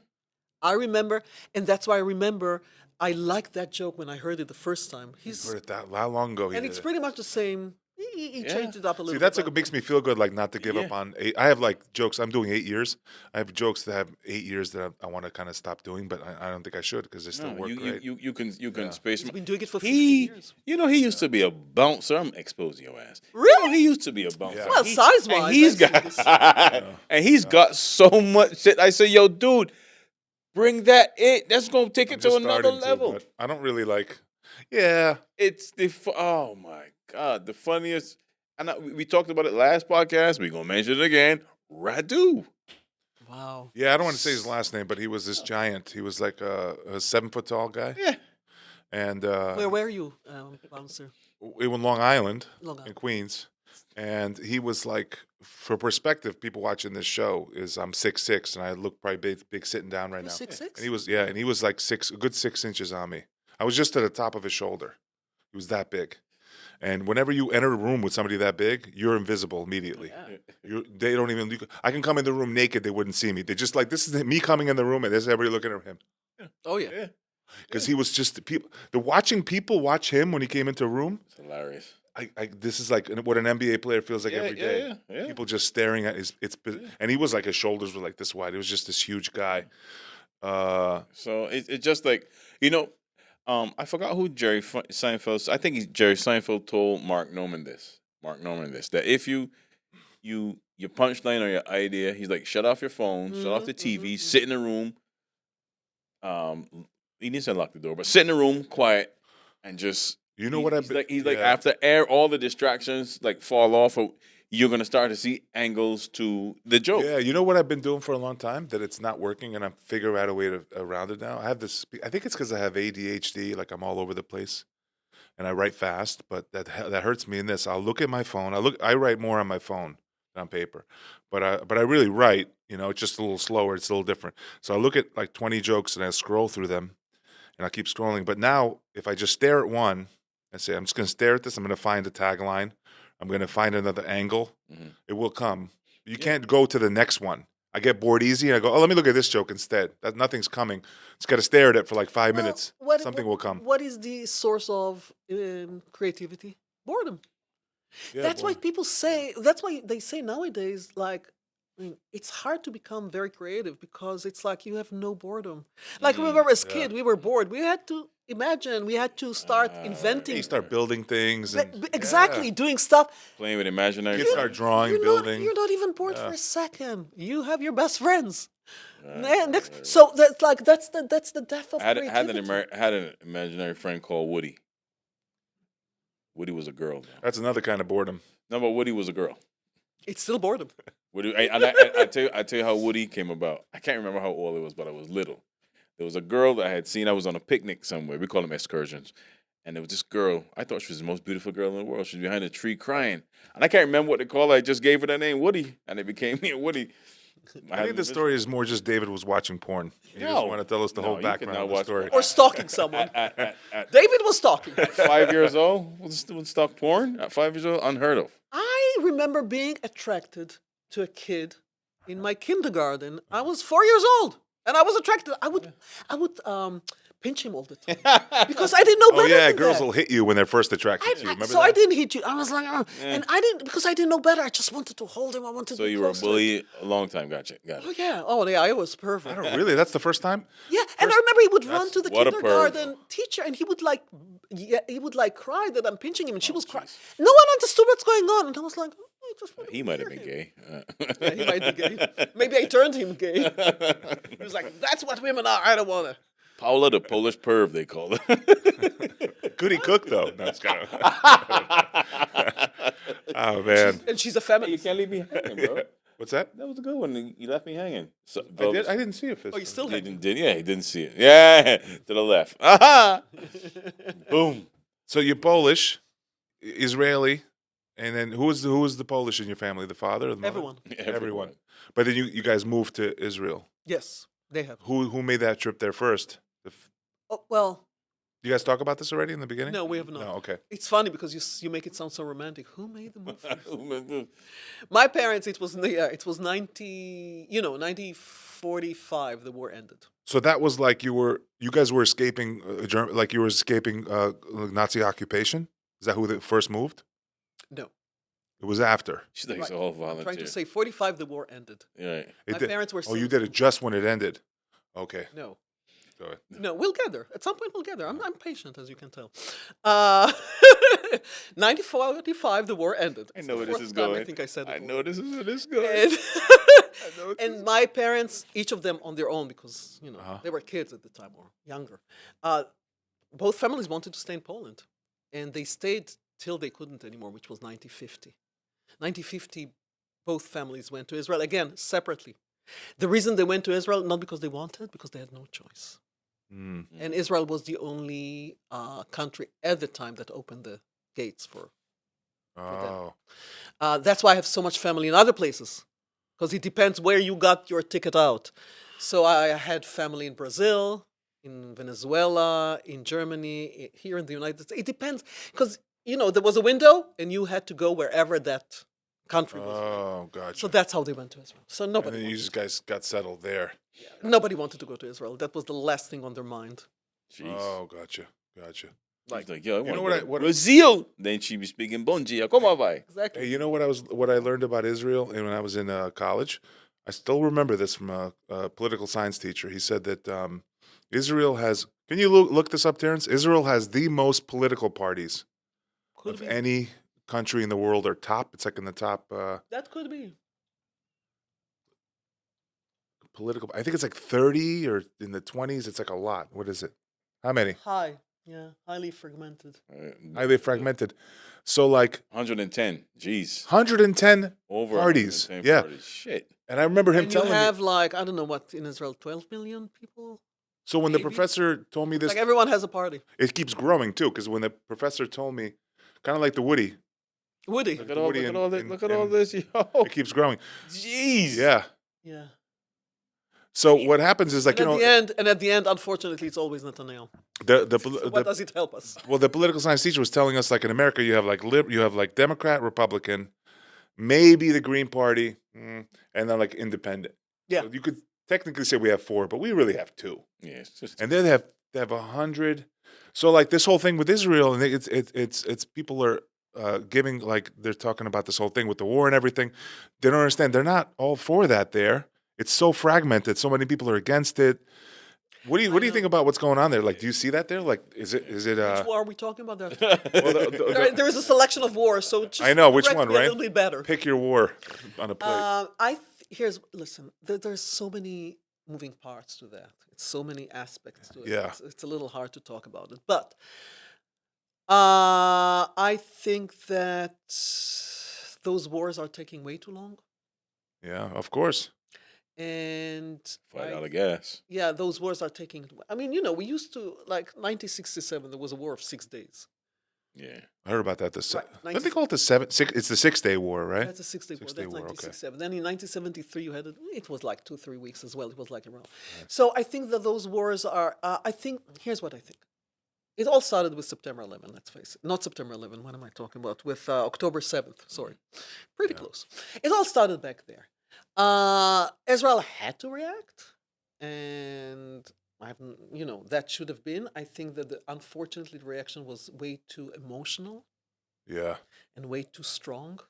I remember, and that's why I remember I liked that joke when I heard it the first time.
Heard it that how long ago? He
And
did
it's
it.
pretty much the same. He changed it up a little
See,
bit.
that's
but-
what makes me feel good, like not to give up
Yeah.
on. I have like jokes. I'm doing 8 years. I have jokes that have 8 years that I want to kind of stop doing, but I don't think I should because they still
No,
work great.
you can space.
He's been doing it for 15
He,
years.
he used to be a bouncer. I'm exposing your ass.
Really?
He used to be a bouncer.
Yeah.
Well, size-wise,
and he's
I see
got
this.
and he's got so much shit. I say, yo, dude, bring that it. That's gonna take
I'm
it to
just
another
starting to,
level.
but I don't really like. Yeah,
It's oh my god, the funniest. And we talked about it last podcast. We gonna mention it again. Radu.
Wow.
yeah. I don't want to say his last name, but he was this giant. He was like a 7 foot tall guy,
Yeah.
and
Where were you, bouncer?
in Long Island,
Long
in
Island.
Queens, and he was like, for perspective, people watching this show is I'm 6'6", and I look probably big sitting down right
You're
now.
6'6"?
And he was like a good 6 inches on me. I was just to the top of his shoulder. He was that big. And whenever you enter a room with somebody that big, you're invisible immediately. They don't even. I can come in the room naked; they wouldn't see me. They're just like, this is me coming in the room, and there's everybody looking at him
Oh, yeah.
Yeah.
because he was just the watching people watch him when he came into a room.
It's hilarious.
This is like what an NBA player feels like every day.
Yeah.
People just staring at and he was like his shoulders were like this wide. It was just this huge guy.
So it's just like I forgot who Jerry Seinfeld. I think Jerry Seinfeld told Mark Norman this. That if your punchline or your idea, he's like, shut off your phone, shut off the TV, sit in the room. He didn't say lock the door, but sit in the room, quiet, and just.
You know what I've been.
He's like after all the distractions like fall off, you're gonna start to see angles to the joke.
Yeah, you know what I've been doing for a long time that it's not working, and I'm figuring out a way around it now. I have this. I think it's because I have ADHD, like I'm all over the place, and I write fast. But that hurts me in this. I'll look at my phone. I write more on my phone than on paper, but I really write. It's just a little slower. It's a little different. So I look at like 20 jokes and I scroll through them, and I keep scrolling. But now, if I just stare at one and say, I'm just going to stare at this, I'm going to find a tagline. I'm going to find another angle.
Mm-hmm.
It will come. You can't go to the next one. I get bored easy, and I go, let me look at this joke instead. Nothing's coming. Just got to stare at it for like 5 minutes. Something will come.
What is the source of creativity? Boredom.
Yeah,
That's why
boredom.
people say, that's why they say nowadays, like, it's hard to become very creative because it's like you have no boredom. Like, remember as kid, we were bored. We had to imagine, we had to start inventing.
You start building things. And,
Exactly, doing stuff.
Playing with imaginary.
You start drawing, building.
You're not even bored for a second. You have your best friends. So that's the death of
I
creativity.
had an imaginary friend called Woody. Woody was a girl.
That's another kind of boredom.
No, but Woody was a girl.
It's still boredom.
Woody, I tell you how Woody came about. I can't remember how old it was, but I was little. There was a girl that I had seen. I was on a picnic somewhere. We call them excursions. And there was this girl. I thought she was the most beautiful girl in the world. She was behind a tree crying. And I can't remember what to call her. I just gave her that name, Woody. And it became me and Woody.
I think the story is more just David was watching porn. He doesn't want to tell us the whole
you
background
cannot
of the
watch
story.
Or stalking someone.
At
David was stalking.
5 years old, would stalk porn? At 5 years old? Unheard of.
I remember being attracted to a kid in my kindergarten. I was 4 years old, and I was attracted. I would pinch him all the time because I didn't know
Oh
better.
yeah,
than
girls
that.
will hit you when they're first attracted to you. Remember
So
that?
I didn't hit you. I was like, and I didn't because I didn't know better. I just wanted to hold him. I wanted.
So
to be
you were a
close to him.
bully a long time. Gotcha. Got
Oh
it.
yeah. Oh yeah. I was perfect.
I don't really. That's the first time.
Yeah, and I remember he would run
That's-
to the
what a perv.
kindergarten teacher, and he would like cry that I'm pinching him, and she was crying.
jeez.
No one understood what's going on, and I was like, oh, I just want to
He might have
hear
been
him.
gay.
Yeah, he might be gay. Maybe I turned him gay. He was like, "That's what women are. I don't want to."
Paola, the Polish perv, they call her.
Goody cook though. No, it's kind of. Oh man.
And she's a
You
feminist.
can't leave me hanging, bro.
What's that?
That was a good one. You left me hanging. So,
I didn't see a fist.
Oh, you still
He
hanging?
yeah, he didn't see it. Yeah, to the left. Aha! Boom.
So you're Polish, Israeli, and then who was the Polish in your family? The father or the mother?
Everyone.
Everyone. But then you guys moved to Israel.
Yes, they have.
Who made that trip there first?
Oh, well,
You guys talk about this already in the beginning?
no, we have not.
No, okay.
It's funny because you make it sound so romantic. Who made the move? My parents, it was 90, 1945. The war ended.
So that was like you guys were escaping like you were escaping Nazi occupation. Is that who first moved?
No,
It was after.
She's like,
Right.
it's all
I'm trying
volunteer.
to say 45. The war ended.
Right.
My parents were.
Oh, you
still-
did it just when it ended. Okay.
No.
Go ahead.
No, we'll get there. At some point, we'll get there. I'm patient, as you can tell. 1945, the war ended.
I
It's
know
the
where this
fourth
is
time
going.
I think I said it.
I
wrong.
know this is where this is going.
And,
I know what
and my parents, each of them on their own, because they were kids at the time or younger. Both families wanted to stay in Poland, and they stayed till they couldn't anymore, which was 1950. 1950, both families went to Israel again separately. The reason they went to Israel not because they wanted, because they had no choice.
Mm.
And Israel was the only country at the time that opened the gates for.
Oh.
That's why I have so much family in other places, because it depends where you got your ticket out. So I had family in Brazil, in Venezuela, in Germany, here in the United States. It depends, because there was a window, and you had to go wherever that country was.
Oh, gotcha.
So that's how they went to Israel. So
And
nobody,
then you just guys got settled there.
nobody wanted to go to Israel. That was the last thing on their mind.
Jeez.
Oh, gotcha.
She's like, yo, I
know
want
what
to
I-
go to
what-
Brazil. Then she be speaking bon dia. Come on, vai.
Exactly.
Hey, you know what I learned about Israel and when I was in college? I still remember this from a political science teacher. He said that Israel has. Can you look this up, Terrence? Israel has the most political parties
Could
of
be.
any country in the world. Or top. It's like in the top
That could be.
political. I think it's like 30 or in the 20s. It's like a lot. What is it? How many?
High. Yeah, highly fragmented.
Highly fragmented. So like
110. Jeez.
110
Over
parties.
110
Yeah.
parties. Shit.
And I remember him
And you
telling
have
me.
like, I don't know what, in Israel, 12 million people?
So when the
maybe.
professor told me this,
Like everyone has a party.
it keeps growing too. Because when the professor told me, kind of like the Woody,
Woody.
Look at all,
Woody
look at
and-
all this.
and-
Look at all
and-
this, yo.
it keeps growing.
Jeez.
Yeah.
Yeah.
So what happens is like
And at the end, unfortunately, it's always Netanyahu. So what does it help us?
well, the political science teacher was telling us like in America you have like Democrat, Republican, maybe the Green Party, and then like Independent.
Yeah.
So you could technically say we have 4, but we really have 2.
Yeah, it's just
And then they have 100. So like this whole thing with Israel, and it's people are giving like they're talking about this whole thing with the war and everything. They don't understand. They're not all for that there. It's so fragmented. So many people are against it. What do you think about what's going on there? Like, do you see that there? Like, is it?
Which war are we talking about? There?
Well,
There is a selection of wars, so just
I know which
correct
one,
me a
right?
little bit better.
Pick your war on a plate.
Listen. There's so many moving parts to that. It's so many aspects to it.
Yeah.
It's a little hard to talk about it, but I think that those wars are taking way too long,
Yeah, of course.
and
$5 gas.
yeah, those wars are taking. I mean, we used to like 1967. There was a war of 6 days.
Yeah.
I heard about that.
Right,
Don't they call it the 6? It's the 6-day war, right?
That's a 6-day war.
6-day
That's
war, okay.
1967. Then in 1973, you had it was like 2-3 weeks as well. It was like around. So I think that those wars are. I think here's what I think. It all started with September 11. Let's face it. Not September 11. What am I talking about? With October 7th. Sorry, pretty close. It all started back there. Israel had to react, and I haven't, that should have been. I think that unfortunately the reaction was way too emotional
Yeah.
and way too strong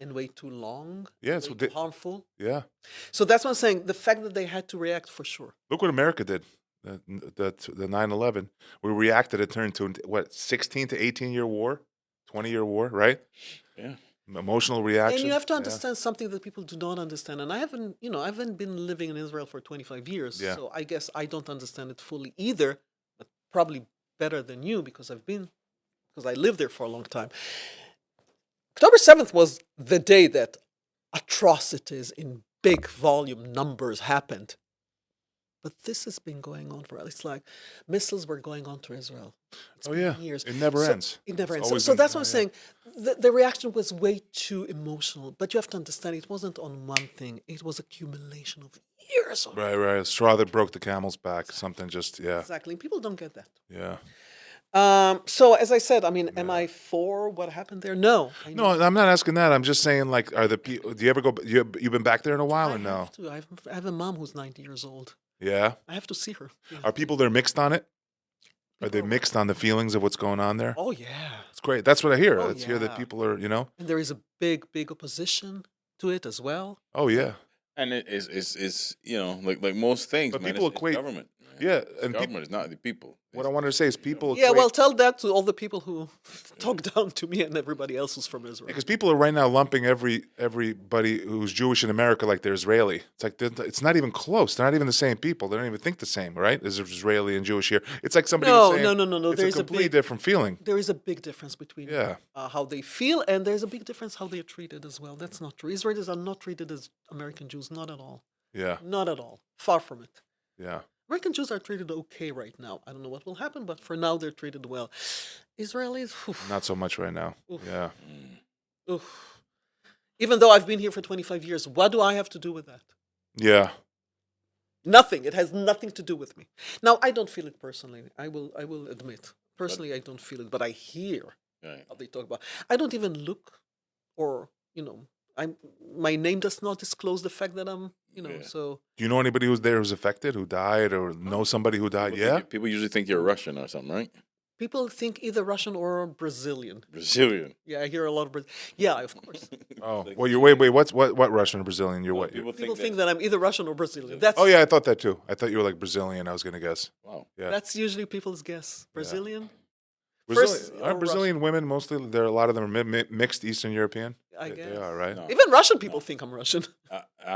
and way too long,
Yeah,
and
it's
way
what
too
they-
harmful.
Yeah.
So that's what I'm saying. The fact that they had to react for sure.
Look what America did. The 9/11. We reacted. It turned to what 16 to 18-year war, 20-year war, right?
Yeah.
Emotional reaction.
And you have to
Yeah.
understand something that people do not understand. And I haven't been living in Israel for 25 years.
Yeah.
So I guess I don't understand it fully either, but probably better than you because I lived there for a long time. October 7th was the day that atrocities in big volume numbers happened. But this has been going on for, it's like missiles were going on to Israel. It's
Oh
been
yeah,
years.
it never
So
ends.
It never
It's
ends.
always
So
been-
that's what I'm
yeah.
saying. The reaction was way too emotional. But you have to understand, it wasn't on one thing. It was accumulation of years of
Right. Straw that broke the camel's back. Something just
Exactly. People don't get that.
yeah.
So as I said, I mean, am I for what happened there? No.
No, I'm not asking that. I'm just saying, like, are the people? Do you ever go? You've been back there in a while,
I
or no?
have to. I have a mom who's 90 years old.
Yeah.
I have to see her. Yeah.
Are people there mixed on it? Are they
People are-
mixed on the feelings of what's going on there?
Oh, yeah.
It's great. That's what I hear.
Oh,
Let's hear that
yeah.
people are,
And there is a big opposition to it as well.
Oh yeah.
And it's like most things,
But
man,
people
it's
equate-
government. Man.
Yeah,
It's
and
government is not the people.
What I wanted to say is people.
Yeah, well, tell that to all the people who talk down to me and everybody else who's from Israel.
because people are right now lumping everybody who's Jewish in America like they're Israeli. It's like it's not even close. They're not even the same people. They don't even think the same, right? As Israeli and Jewish here. It's like somebody
No,
was saying,
no.
It's
There
a
is a
completely
big-
different feeling.
There is a big difference between
Yeah.
how they feel, and there's a big difference how they are treated as well. That's not true. Israelis are not treated as American Jews, not at all.
Yeah.
Not at all. Far from it.
Yeah.
American Jews are treated okay right now. I don't know what will happen, but for now they're treated well. Israelis, oof,
Not so much right now.
Oof.
Yeah.
oof. Even though I've been here for 25 years, what do I have to do with that?
Yeah.
Nothing. It has nothing to do with me. Now, I don't feel it personally. I will admit. Personally, I don't feel it, but I hear
Right.
how they talk about. I don't even look, or my name does not disclose the fact that I'm,
Yeah.
so
Do you know anybody who's there who's affected, who died, or know somebody who died?
People
Yeah.
think- people usually think you're Russian or something, right?
people think either Russian or Brazilian.
Brazilian.
Yeah, I hear a lot of Yeah, of course.
Oh.
Like-
Well, you're wait. What Russian or Brazilian? You're what?
People
People
think
think that I'm either Russian or Brazilian. That's
Oh yeah, I thought that too. I thought you were like Brazilian. I was gonna guess.
wow.
Yeah.
that's usually people's guess. Brazilian.
Brazilian,
or
aren't Brazilian women mostly? There a lot of them are mixed Eastern European.
I
They
guess.
are right.
No.
Even Russian people think I'm Russian.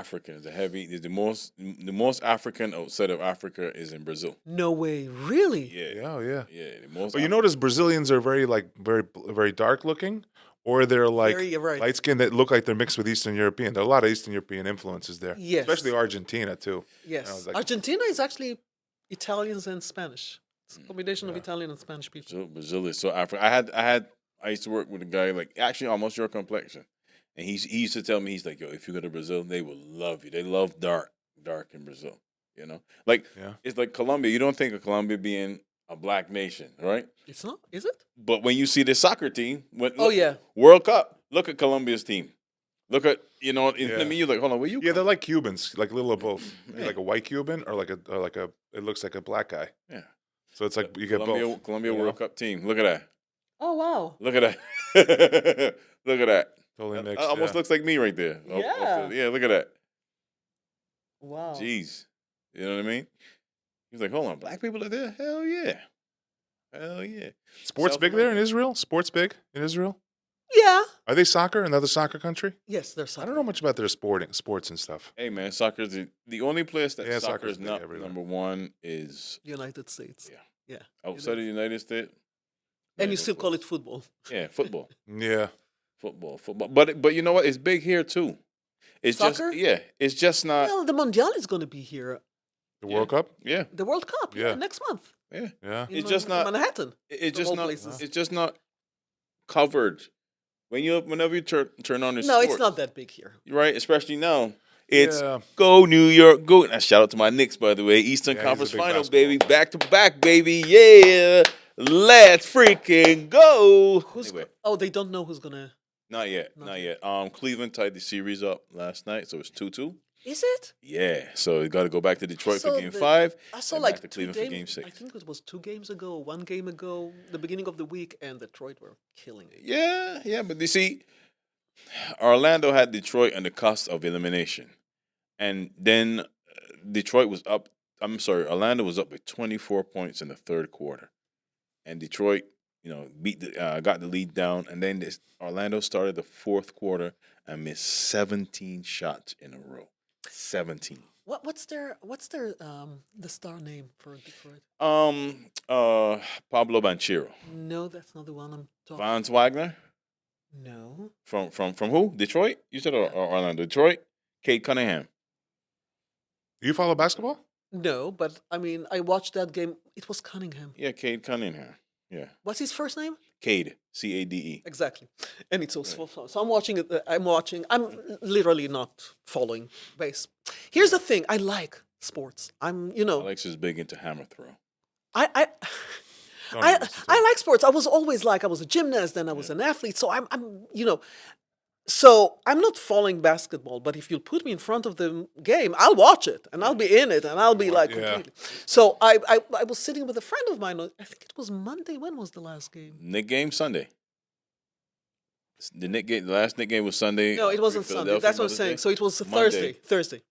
African is the most African outside of Africa is in Brazil.
No way, really?
Yeah.
Yeah, oh, yeah.
Yeah. The most
But you notice Brazilians are very dark looking, or they're like
Very right.
light skinned that look like they're mixed with Eastern European. There are a lot of Eastern European influences there.
Yes.
Especially Argentina too.
Yes.
I was like-
Argentina is actually Italians and Spanish. It's a combination of Italian and Spanish people.
Brazil is so African. I used to work with a guy like actually almost your complexion, and he used to tell me, he's like, yo, if you go to Brazil, they will love you. They love dark in Brazil. You know, like
Yeah.
it's like Colombia. You don't think of Colombia being a black nation, right?
It's not, is it?
But when you see the soccer team,
Oh, yeah.
World Cup, look at Colombia's team. Look at
Yeah.
I mean, you're like, hold on, where you?
Yeah,
come
they're like Cubans, like a little of both.
Yeah.
Like a white Cuban or like a it looks like a black guy.
Yeah.
So it's like you get both.
Colombia
you know?
World Cup team. Look at that.
Oh, wow.
Look at that. Look at that.
Totally
That
mixed.
almost
yeah.
looks like me right there.
Yeah.
Yeah, look at that.
Wow.
Jeez. You know what I mean? He's like, hold on, black people are there? Hell yeah. Hell yeah.
Sports
South
big there in
America.
Israel? Sports big in Israel?
Yeah.
Are they soccer? Another soccer country?
Yes, there's
I don't know much about their sports and stuff.
Hey man, soccer is the only place that
Yeah,
soccer
soccer's
is
big
not
everywhere.
number one is
United States.
Yeah.
Yeah.
outside of the United States.
And you still call it football.
Yeah, football.
Yeah.
Football. But you know what? It's big here too. It's
Soccer?
it's just not
Well, the Mondial is going to be here.
The
Yeah.
World Cup?
yeah.
The World Cup.
Yeah.
Next month.
Yeah.
Yeah.
in
It's just not
Manhattan.
it's
Of
just
all
not
places.
it's just not covered. Whenever you turn on the
No, it's
sports,
not that big here.
right? Especially now. It's
Yeah.
go New York, go. Now, shout out to my Knicks, by the way. Eastern
Yeah, he's a
Conference
big
Finals,
basketball
baby.
fan.
Back to back, baby. Yeah. Let's freaking go.
Who's
Anyway,
Oh, they don't know who's going to.
not yet.
Not
Not yet. Cleveland tied the series up last night, so it's 2-2.
Is it?
Yeah, so you got to go back to Detroit for
saw
Game
the-
5.
I saw
and
like
back to
2
Cleveland for Game
games.
6.
I think it was 2 games ago, 1 game ago, the beginning of the week, and Detroit were killing it.
Yeah, but you see, Orlando had Detroit on the cusp of elimination, and then Detroit was up. I'm sorry, Orlando was up by 24 points in the third quarter, and Detroit, got the lead down, and then Orlando started the fourth quarter and missed 17 shots in a row. 17.
What's their the star name for Detroit?
Pablo Banchero,
No, that's not the one I'm talking.
Vance Wagner
No,
from who? Detroit? You said or Orlando? Detroit. Cade Cunningham.
You follow basketball?
no, but I mean, I watched that game. It was Cunningham.
Yeah, Cade Cunningham. Yeah,
What's his first name?
Cade, Cade.
Exactly, and it's also so I'm watching it. I'm watching. I'm literally not following base. Here's the thing: I like sports.
Alex is big into hammer throw.
I
Don't
I,
listen to
I
him.
like sports. I was always like I was a gymnast, then I was an athlete. So so I'm not following basketball. But if you put me in front of the game, I'll watch it and I'll be in it and I'll be like
Yeah.
completely. So I was sitting with a friend of mine. I think it was Monday. When was the last game?
Nick game Sunday. The last Nick game was Sunday.
No, it wasn't Sunday.
Philadelphia
That's what I'm
Mother's
saying.
Day?
So it was
Monday.
Thursday.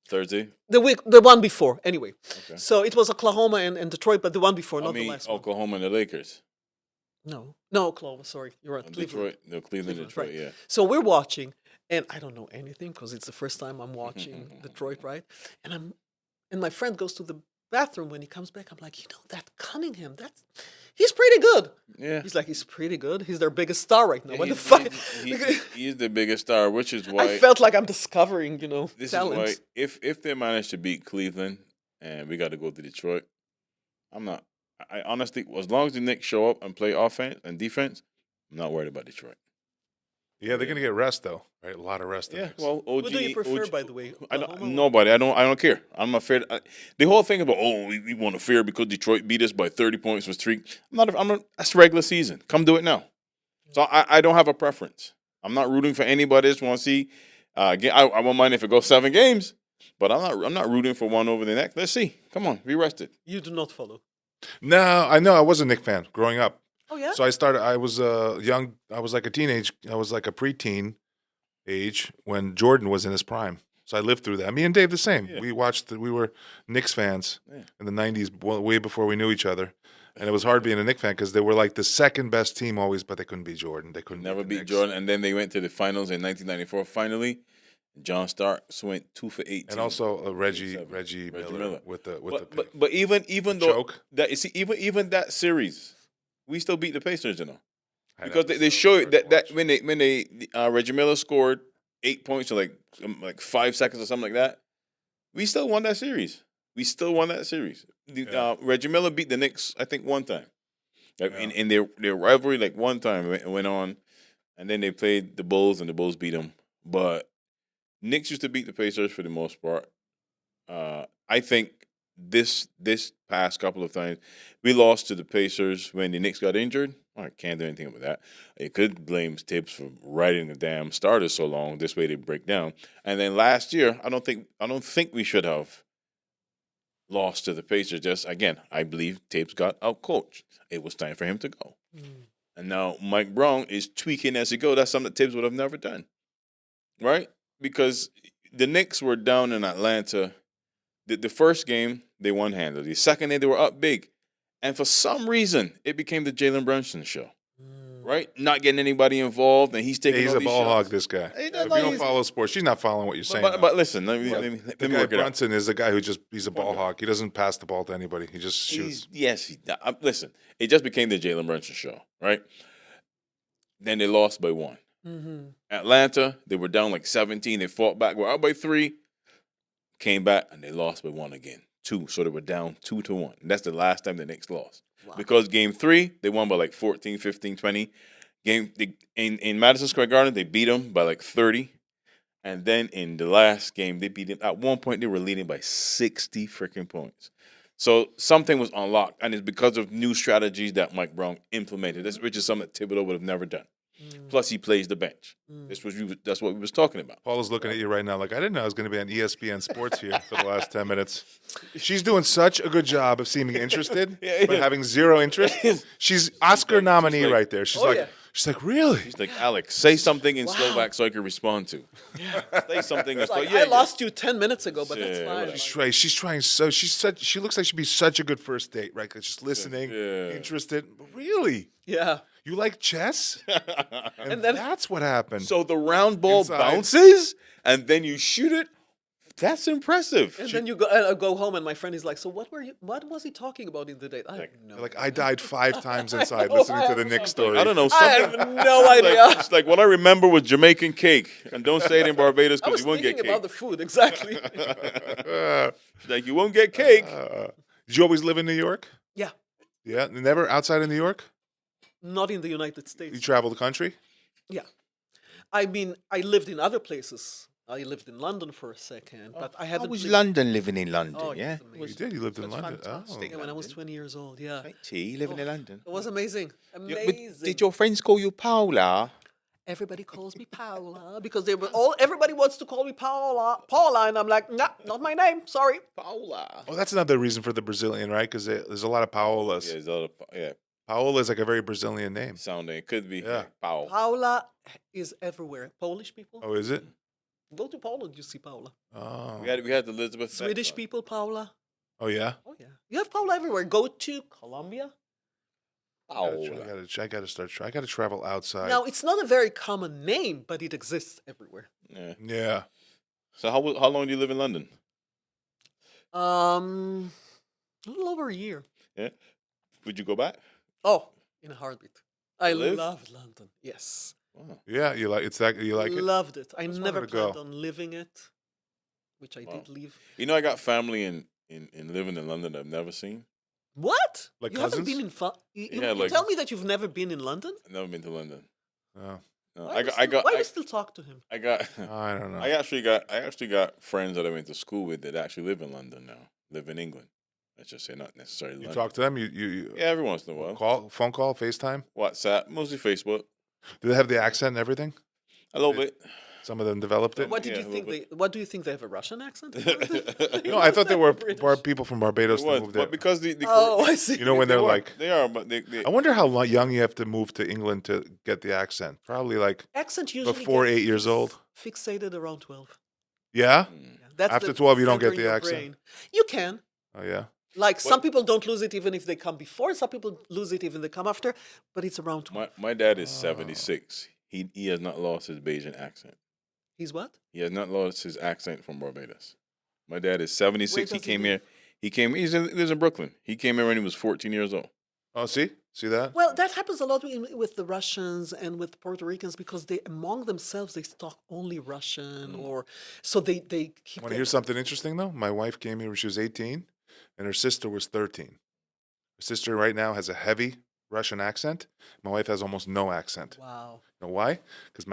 Thursday.
The one before. Anyway,
Okay.
so it was Oklahoma and Detroit, but the one before, not the last one.
Oklahoma and the Lakers.
No, Oklahoma. Sorry, you're right. Cleveland.
Detroit. No, Cleveland, Detroit.
right.
Yeah.
So we're watching, and I don't know anything because it's the first time I'm watching Detroit, right? And my friend goes to the bathroom. When he comes back, I'm like, that Cunningham, he's pretty good.
Yeah.
He's like, he's pretty good. He's their biggest star right now. What the
He's-
fuck?
He's the biggest star, which is why
I felt like I'm discovering,
this
talent.
is why if they manage to beat Cleveland and we got to go to Detroit, I'm not. I honestly, as long as the Knicks show up and play offense and defense, I'm not worried about Detroit.
Yeah, they're gonna get rest though, right? A lot of rest.
Yeah,
Next.
well, OG.
Who do you prefer,
OG
by the way?
I don't,
Oklahoma or-
nobody. I don't care. I'm afraid. The whole thing about we want to fear because Detroit beat us by 30 points for streak. I'm not. That's regular season. Come do it now. So I don't have a preference. I'm not rooting for anybody. I just want to see. Again, I won't mind if it goes 7 games, but I'm not rooting for one over the next. Let's see. Come on, be rested.
You do not follow.
No, I know. I was a Knicks fan growing up.
Oh yeah.
So I was young. I was like a teenage. I was like a preteen age when Jordan was in his prime. So I lived through that. Me and Dave the same.
Yeah.
We were Knicks fans
Yeah.
in the '90s, way before we knew each other. And it was hard being a Knicks fan because they were like the second best team always, but they couldn't beat Jordan. They couldn't
Never
the
beat
Knicks.
Jordan, and then they went to the finals in 1994. Finally, John Starks went 2 for 18.
And also Reggie
Reggie
Miller,
Miller.
with the
But even though
choke.
that you see even that series, we still beat the Pacers,
I know,
because they
it's so
show
hard
it
to
that
watch.
when they Reggie Miller scored 8 points in like 5 seconds or something like that, we still won that series.
Yeah.
Reggie Miller beat the Knicks, I think, one time. Like,
Yeah.
in their rivalry, like one time it went on, and then they played the Bulls, and the Bulls beat them. But Knicks used to beat the Pacers for the most part. I think this past couple of times we lost to the Pacers when the Knicks got injured. I can't do anything about that. You could blame Tibbs for riding the damn starters so long. This way they break down. And then last year, I don't think we should have lost to the Pacers. Just again, I believe Tibbs got out coached. It was time for him to go. And now Mike Brown is tweaking as he goes. That's something that Tibbs would have never done, right? Because the Knicks were down in Atlanta. The first game, they won handily. The second day, they were up big. And for some reason, it became the Jalen Brunson show, right? Not getting anybody involved, and he's
Yeah,
taking
he's
all
a
these
ball
shots.
hog, this guy.
He
If
does
you
not-
don't
he's-
follow sports, she's not following what you're saying.
But listen, let me
the
work
guy
it out.
Brunson is the guy he's a ball hawk. He doesn't pass the ball to anybody. He just shoots.
Listen, it just became the Jalen Brunson show, right? Then they lost by 1. Atlanta, they were down like 17. They fought back, were out by 3, came back, and they lost by 1 again. 2, so they were down 2-1. And that's the last time the Knicks lost.
Wow.
Because game 3, they won by like 14, 15, 20. In Madison Square Garden, they beat them by like 30. And then in the last game, they beat them. At one point, they were leading by 60 freaking points. So something was unlocked, and it's because of new strategies that Mike Brown implemented, which is something that Thibodeau would have never done. Plus, he plays the bench. That's what we was talking about.
Paula's looking at you right now like, I didn't know I was going to be on ESPN Sports here for the last 10 minutes. She's doing such a good job of seeming interested, but having zero interest. She's Oscar nominee
like-
right there. She's
Oh,
like,
yeah.
she's like, really?
He's like, Alex, say something in Slovak so I can respond to. Say something in
It's like,
Slovak.
I lost you 10 minutes ago, but that's
Yeah,
fine.
whatever.
She's trying so she looks like she'd be such a good first date, right? 'Cause just listening,
Yeah.
interested. But really,
Yeah.
you like chess? And
then-
that's what happened.
So the round ball
Inside.
bounces, and then you shoot it. That's impressive.
And then you go home, and my friend is like, "So what was he talking about in the date?" I don't know.
Like I died 5 times inside
know,
listening to
I
the
have
Knicks story.
I don't know.
I have
Something,
no idea.
it's like what I remember was Jamaican cake, and don't say it in Barbados
I
because
was
you won't get
thinking
cake.
about the food exactly.
Like you won't get cake.
Did you always live in New York?
Yeah,
Yeah, never outside of New York.
not in the United
You
States.
traveled the country.
Yeah, I mean, I lived in other places. I lived in London for a second, but I haven't. lived-
London living in London?
Oh,
yeah.
it was
You did. You lived in
That's
London.
fantastic.
Yeah, when I was
London.
20 years old. Yeah,
Tea living in London.
it was amazing.
Yeah,
Amazing.
but did your friends call you Paola?
Everybody calls me Paola because they were all. Everybody wants to call me Paula, and I'm like, nah, not my name. Sorry.
Paola.
Oh, that's another reason for the Brazilian, right? Because there's a lot of Paolas.
Yeah, there's other, yeah,
Paola is like a very Brazilian name.
sounding. It could be
Yeah.
like Paul.
Paula is everywhere. Polish people
Oh, is it?
go to Poland, you see Paula.
Oh,
We had Elizabeth.
Swedish people, Paula.
oh yeah.
Oh yeah, you have Paula everywhere. Go to Colombia.
I gotta start. I gotta travel outside.
Now it's not a very common name, but it exists everywhere.
Yeah.
Yeah.
So how long do you live in London?
A little over a year.
Yeah. Would you go back?
Oh, in a heartbeat. I
live?
loved London. Yes,
Wow.
Yeah. You like it's that you like it?
loved it. I
Just
never
wanted to go.
planned on living it, which I
Wow.
did leave.
You know, I got family in living in London I've never seen.
What?
Like
you haven't been
cousins?
in
Yeah,
you
like-
tell me that you've never been in London?
I've never been to London.
Oh,
No,
Why
I
do
got,
you
I
still,
got,
why do
I,
you still talk to him?
I got,
I don't know.
I actually got friends that I went to school with that actually live in London now. Live in England. Let's just say not necessarily
You
London.
talk to them. You
Yeah, every once in a while.
phone call, FaceTime.
WhatsApp, mostly Facebook.
Do they have the accent and everything?
A little bit.
Some of them developed it.
What did
Yeah,
you
a
think?
little
What do you think they have a Russian accent?
No, I thought they were
British.
people from Barbados
It
that
was,
moved
but
there.
because the
Oh, I see.
You know when
they
they're
were-
like,
they are, but they
I wonder how young you have to move to England to get the accent. Probably like
Accent usually
before
gets
8 years old.
fixated around 12.
Yeah.
Yeah, that's
After
the
12 you don't
center
get
in
the
your
accent?
brain. You can.
Oh yeah.
Like some people don't lose it even if they come before. Some people lose it even they come after. But it's around 12.
my dad is 76. He has not lost his Bayesian accent.
He's what?
He has not lost his accent from Barbados. My dad is 76. He
does he
came
live?
here. He lives in Brooklyn. He came here when he was 14 years old.
Oh, see that?
Well, that happens a lot with the Russians and with Puerto Ricans because they among themselves they talk only Russian or so they keep.
Want to hear something interesting though? My wife came here when she was 18, and her sister was 13. Her sister right now has a heavy Russian accent. My wife has almost no accent.
Wow.
You know why? Because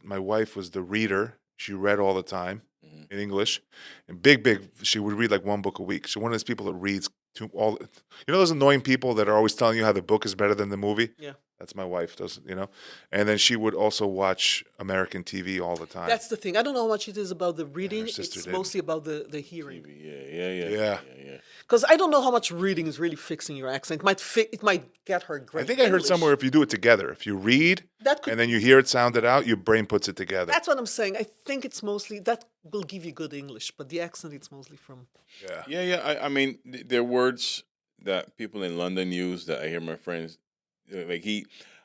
my wife was the reader. She read all the time in English, and big. She would read like one book a week. She's one of those people that reads all. You know those annoying people that are always telling you how the book is better than the movie.
Yeah.
That's my wife. Does you know? And then she would also watch American TV all the time.
That's the thing. I don't know how much it is about the reading.
sister
It's
did.
mostly about the hearing.
Yeah.
Because I don't know how much reading is really fixing your accent. It might get her great.
I think I heard
English.
somewhere if you do it together, if you read
That could
and then you hear it sounded out, your brain puts it together.
That's what I'm saying. I think it's mostly that will give you good English, but the accent it's mostly from.
Yeah. I mean, there are words that people in London use that I hear my friends like.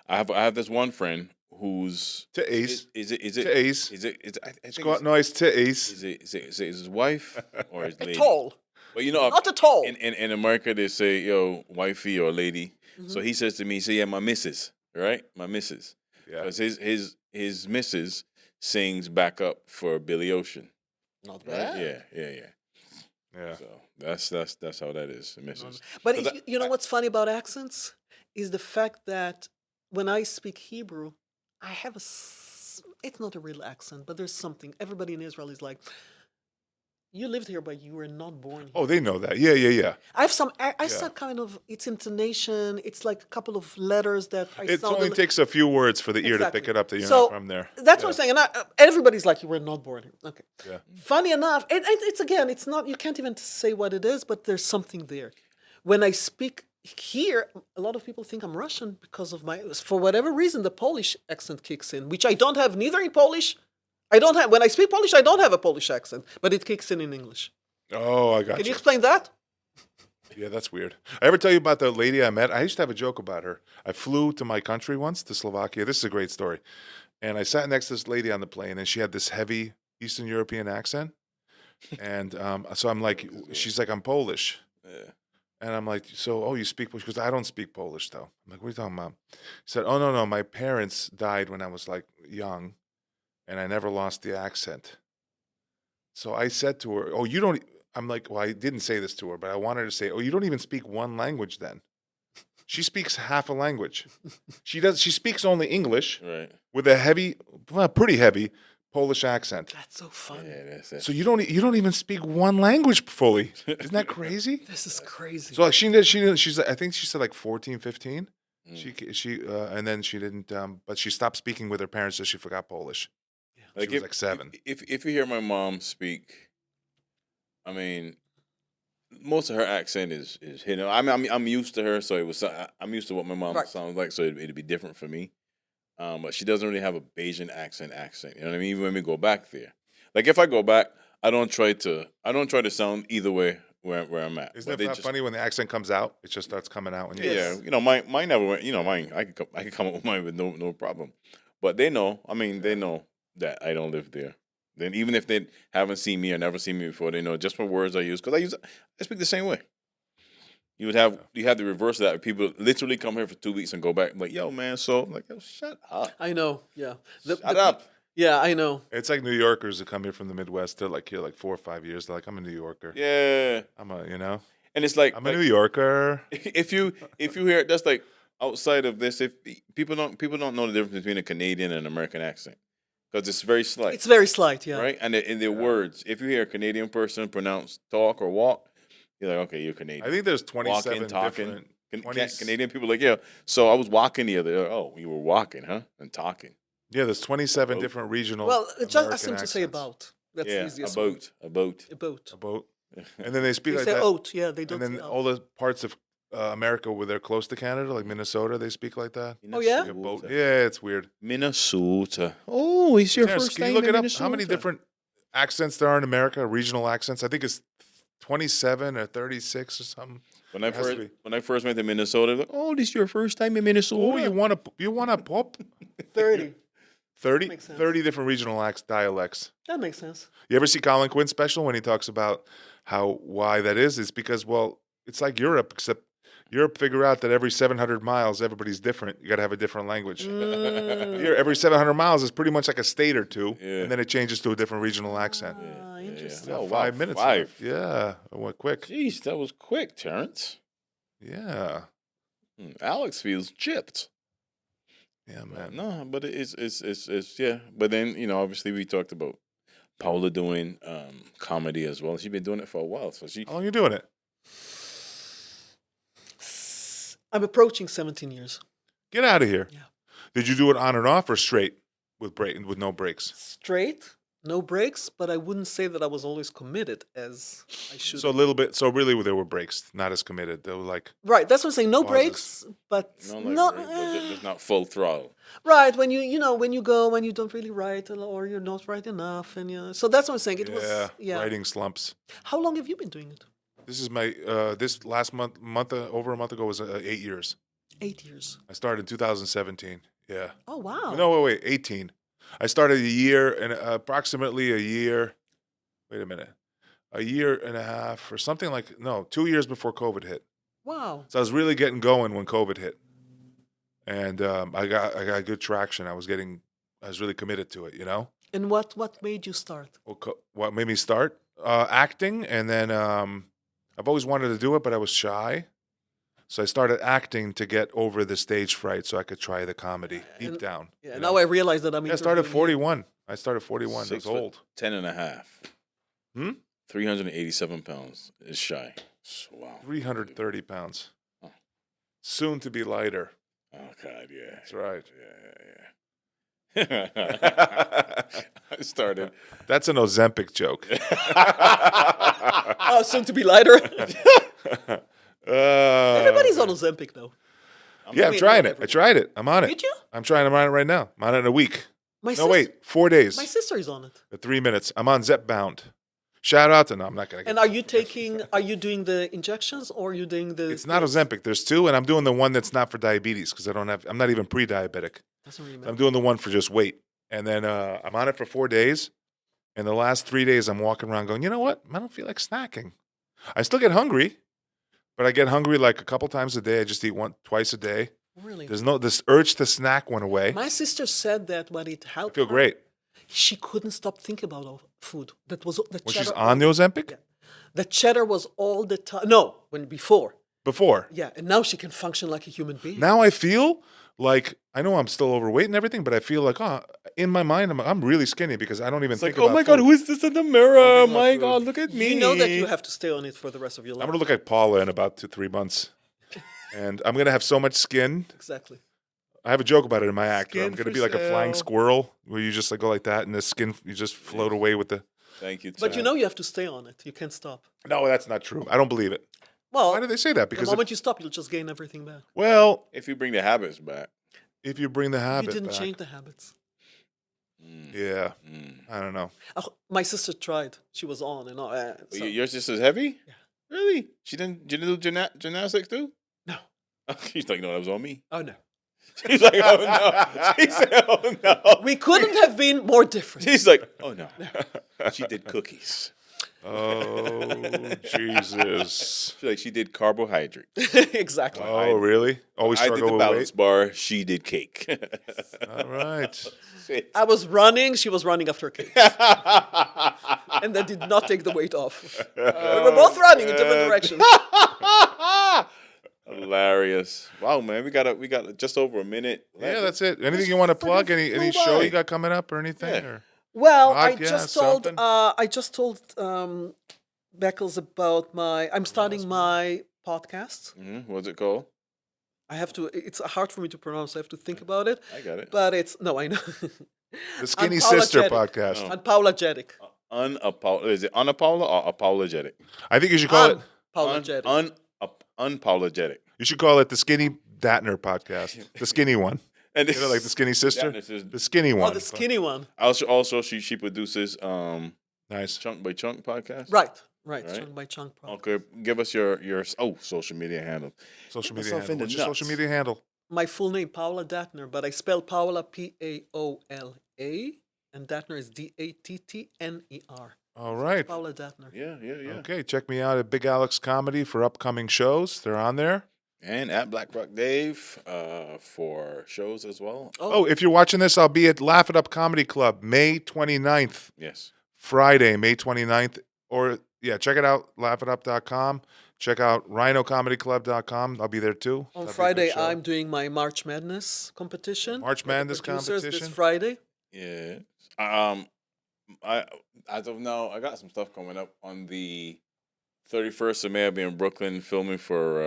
I have this one friend who's
Titties.
Is it
Titties.
is it I think
Squat noise, titties.
is it his wife or his lady?
At all.
But you know,
Not at all.
In America, they say, yo, wifey or lady. So he says to me, yeah, my missus, right? My missus.
Yeah.
Because his missus sings backup for Billy Ocean.
Not
Right?
bad.
Yeah.
So that's how that is, the missus.
But
'Cause
you know what's funny about accents is the fact that when I speak Hebrew, I have it's not a real accent, but there's something. Everybody in Israel is like, You lived here, but you were not born here.
Oh, they know that. Yeah.
I have some. I said kind of. It's intonation. It's like a couple of letters that I
It
sounded.
only takes a few words for the ear to pick
Exactly.
it up that you're
So
not from there.
that's what I'm saying. And everybody's like, you were not born here. Okay.
Yeah.
Funny enough, it's again, it's not. You can't even say what it is, but there's something there. When I speak here, a lot of people think I'm Russian because of for whatever reason, the Polish accent kicks in, which I don't have neither in Polish. I don't have. When I speak Polish, I don't have a Polish accent, but it kicks in English.
Oh, I got
Can you
you.
explain that?
Yeah, that's weird. I ever tell you about the lady I met? I used to have a joke about her. I flew to my country once, to Slovakia. This is a great story. And I sat next to this lady on the plane, and she had this heavy Eastern European accent. And so I'm like, she's like, I'm Polish.
Yeah.
And I'm like, so, you speak Polish? She goes, I don't speak Polish, though. I'm like, what are you talking about? She said, oh, no, my parents died when I was, like, young, and I never lost the accent. So I said to her, oh, you don't... I'm like, well, I didn't say this to her, but I wanted her to say, oh, you don't even speak one language then. She speaks half a language. She speaks only English
Right.
with a heavy, well, pretty heavy Polish accent.
That's so funny.
Yeah, that's it.
So you don't even speak one language fully. Isn't that crazy?
This is crazy.
So like she's I think she said like 14, 15. She and then she didn't but she stopped speaking with her parents so she forgot Polish. She was like 7.
If you hear my mom speak, I mean, most of her accent is hidden. I mean, I'm used to her, so I'm used to what my mom
Right.
sounds like, so it'd be different for me. But she doesn't really have a Bayesian accent. You know what I mean? Even when we go back there, like if I go back, I don't try to sound either way where I'm at.
Isn't
But
it not funny when the accent comes out? It just starts coming out when you
Yeah, you know, mine never went. You know, mine I could come up with mine with no problem. But they know. I mean, they know that I don't live there. Then even if they haven't seen me or never seen me before, they know just what words I use because I speak the same way. You have the reverse of that. People literally come here for 2 weeks and go back. Like, yo, man, so I'm like, yo, shut up.
I know. Yeah.
Shut up.
Yeah, I know.
It's like New Yorkers who come here from the Midwest. They're like here like 4 or 5 years. They're like, I'm a New Yorker.
Yeah.
I'm a, you know,
And it's like
I'm a New Yorker.
if you hear that's like outside of this, if people don't know the difference between a Canadian and an American accent because it's very slight.
It's very slight, yeah.
Right? And in their words, if you hear a Canadian person pronounce talk or walk, you're like, okay, you're Canadian.
I think there's 27
Walking, talking.
different 20
Canadian people like, yeah. So I was walking the other. Oh, you were walking, huh? And talking.
Yeah, there's 27
Boat.
different regional.
Well, just
American
ask them to say
accents.
about. That's
Yeah,
the easiest
a
one.
boat, a boat.
A boat.
A boat. And then they speak
They
like
say
that.
oat, yeah, they don't
And then
say
all
out.
the parts of America where they're close to Canada, like Minnesota, they speak like that.
Oh, yeah?
Like a boat. Yeah, it's weird.
Minnesota. Oh, it's your
Terrence,
first
can
time
you look
in
it up?
Minnesota.
How many different accents there are in America? Regional accents? I think it's 27 or 36 or something.
When I
It has to
first
be.
when I first went to Minnesota, like, oh, this is your first time in Minnesota.
Oh, you want a pop?
30.
30,
Makes sense.
30 different regional dialects.
That makes sense.
You ever see Colin Quinn's special when he talks about why that is? It's because, well, it's like Europe, except Europe figure out that every 700 miles, everybody's different. You got to have a different language. Here, every 700 miles is pretty much like a state or two,
Yeah.
and then it changes to a different regional accent.
Ah, interesting.
Yeah,
Oh, wow,
5 minutes.
5.
left. Yeah, it went quick.
Jeez, that was quick, Terrence.
Yeah,
Alex feels chipped.
yeah, man.
No, but it's yeah. But then obviously we talked about Paola doing comedy as well. She's been doing it for a while, so she.
How long you doing it?
I'm approaching 17 years.
Get out of here.
Yeah.
Did you do it on and off or straight with no breaks?
Straight, no breaks, but I wouldn't say that I was always committed as I should.
So a little bit. So really, there were breaks, not as committed. They were like,
Right, that's what I'm saying. No
Pauses.
breaks, but
Not
not
like it's not full throttle.
right when when you go when you don't really write or you're not right enough, and so that's what I'm saying. It was
writing slumps.
How long have you been doing it?
This is my this last over a month ago was 8 years.
8 years.
I started in 2017. Yeah.
Oh wow.
No, wait, 18. I started a year and approximately a year. Wait a minute, a year and a half or something 2 years before COVID hit.
Wow.
So I was really getting going when COVID hit, and I got good traction. I was really committed to it.
And what made you start?
What made me start? Acting, and then I've always wanted to do it, but I was shy. So I started acting to get over the stage fright so I could try the comedy deep down.
Yeah. Now I realize that I'm.
I started
interviewing you.
41. I started 41. I was
6'10.5".
old.
387 pounds is shy. Wow.
330 pounds. Soon to be lighter.
Oh God, yeah.
That's right.
I started.
That's an Ozempic joke.
Oh, soon to be lighter. Everybody's on
Uh,
Ozempic though.
yeah, I'm
mean,
trying
not
it. I tried it. I'm on it.
Did you?
I'm trying. I'm on it right now. I'm on it in a week.
My
No, wait. 4 days.
My sister is on it.
3 minutes. I'm on Zepbound. Shout out to no, I'm not gonna.
And are you doing the injections or are you doing the?
It's not Ozempic. There's two, and I'm doing the one that's not for diabetes because I'm not even pre-diabetic.
Doesn't really
I'm
matter.
doing the one for just weight, and then I'm on it for 4 days. And the last 3 days, I'm walking around going, you know what? I don't feel like snacking. I still get hungry, but I get hungry like a couple times a day. I just eat twice a day.
Really?
This urge to snack went away.
My sister said that when it
I
helped
feel
her,
great.
she couldn't stop thinking about food. That was the
When
cheddar.
she's on the Ozempic?
Yeah. The cheddar was all the time. No, before.
Before.
Yeah, and now she can function like a human being.
Now I feel like, I know I'm still overweight and everything, but I feel like, in my mind, I'm really skinny because I don't even
It's
think
like, oh
about
my God,
food.
who is this in the mirror?
Talking about
My
food.
God, look at me.
You know that you have to stay on it for the rest of your life.
I'm going to look like Paula in about 2-3 months. And I'm going to have so much skin.
Exactly.
I have a joke about it in my act. Where I'm
Skin
going to
for
be like a flying
sale.
squirrel where you just like go like that and the skin, you just float away with the...
Thank you.
But you
Chad.
know you have to stay on it. You can't stop.
No, that's not true. I don't believe it.
Well,
Why do they say that?
the
Because,
moment you stop, you'll just gain everything back.
well,
if you bring the habits back.
if you bring the habit
You didn't
back.
change the habits.
Yeah. I don't know.
My sister tried. She was on and on.
Well, your sister's heavy?
Yeah.
Really? She didn't do gymnastics too?
No.
She's like, no, that was on me.
Oh, no.
She's like, oh no. She said, oh no.
We couldn't have been more different.
She's like, oh no. She did cookies.
Oh, Jesus.
She's like, she did carbohydrate.
Exactly.
Oh, really? Always
I did
struggle
the
with
balance
weight?
bar. She did cake.
All right.
Shit.
I was running. She was running after kids. And that did not take the weight off. We were both running in different directions.
Hilarious. Wow, man. We got just over a minute left.
Yeah, that's it. Anything you want to plug? Any
flew
show
by.
you got coming up or anything?
Yeah.
Or?
Well,
Podcast,
I just told Beckles about I'm starting my podcast.
What's it called?
I have to. It's hard for me to pronounce. I have to think about it.
I got it.
But it's no, I know.
The Skinny Sister
Unapologetic.
podcast.
Unapologetic.
Is it unapologetic or apologetic?
I think you should call it.
Unapologetic.
Unapologetic.
You should call it the Skinny Dattner podcast. The skinny one.
And
You know, like the Skinny Sister.
Dattner says-
The skinny one.
Oh, the skinny one.
Also, she produces
Nice.
Chunk by Chunk podcast.
Right.
Right.
Chunk by chunk.
Okay, give us your social media handle.
Social
Get
media
myself
handle.
in the
What's your social
nuts.
media handle?
My full name, Paola Dattner, but I spell Paola Paola, and Dattner is Dattner.
All right.
Paola Dattner.
Yeah.
Okay, check me out at Big Alex Comedy for upcoming shows. They're on there.
And at Black Rock Dave for shows as well.
Oh, if you're watching this, I'll be at Laugh It Up Comedy Club May 29th,
Yes.
Friday, May 29th. Or, yeah, check it out, laughitup.com. Check out rhinocomedyclub.com. I'll be there too.
On
That'll be a good
Friday,
show.
I'm doing my March Madness competition.
March
with the
Madness
producers
competition?
This Friday.
Yeah. I as of now, I got some stuff coming up on the 31st of May. I'll be in Brooklyn filming for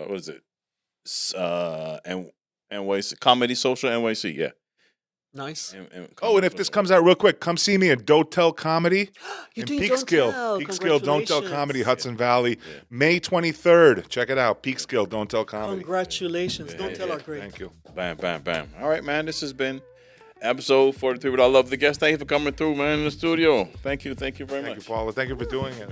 what is it? NYC Comedy Social NYC. Yeah.
Nice.
Oh, and if this comes out real quick, come see me at Don't Tell Comedy
You're
in
doing Don't
Peekskill.
Tell.
Peekskill, Don't Tell Comedy,
Congratulations.
Hudson Valley, May 23rd. Check it out, Peekskill, Don't Tell Comedy.
Congratulations. Don't tell our great.
Thank you.
Bam, bam, bam. All right, man. This has been episode 43 with I Love the Guest. Thank you for coming through, man, in the studio. Thank you very
Thank you,
much.
Paula. Thank you for doing it.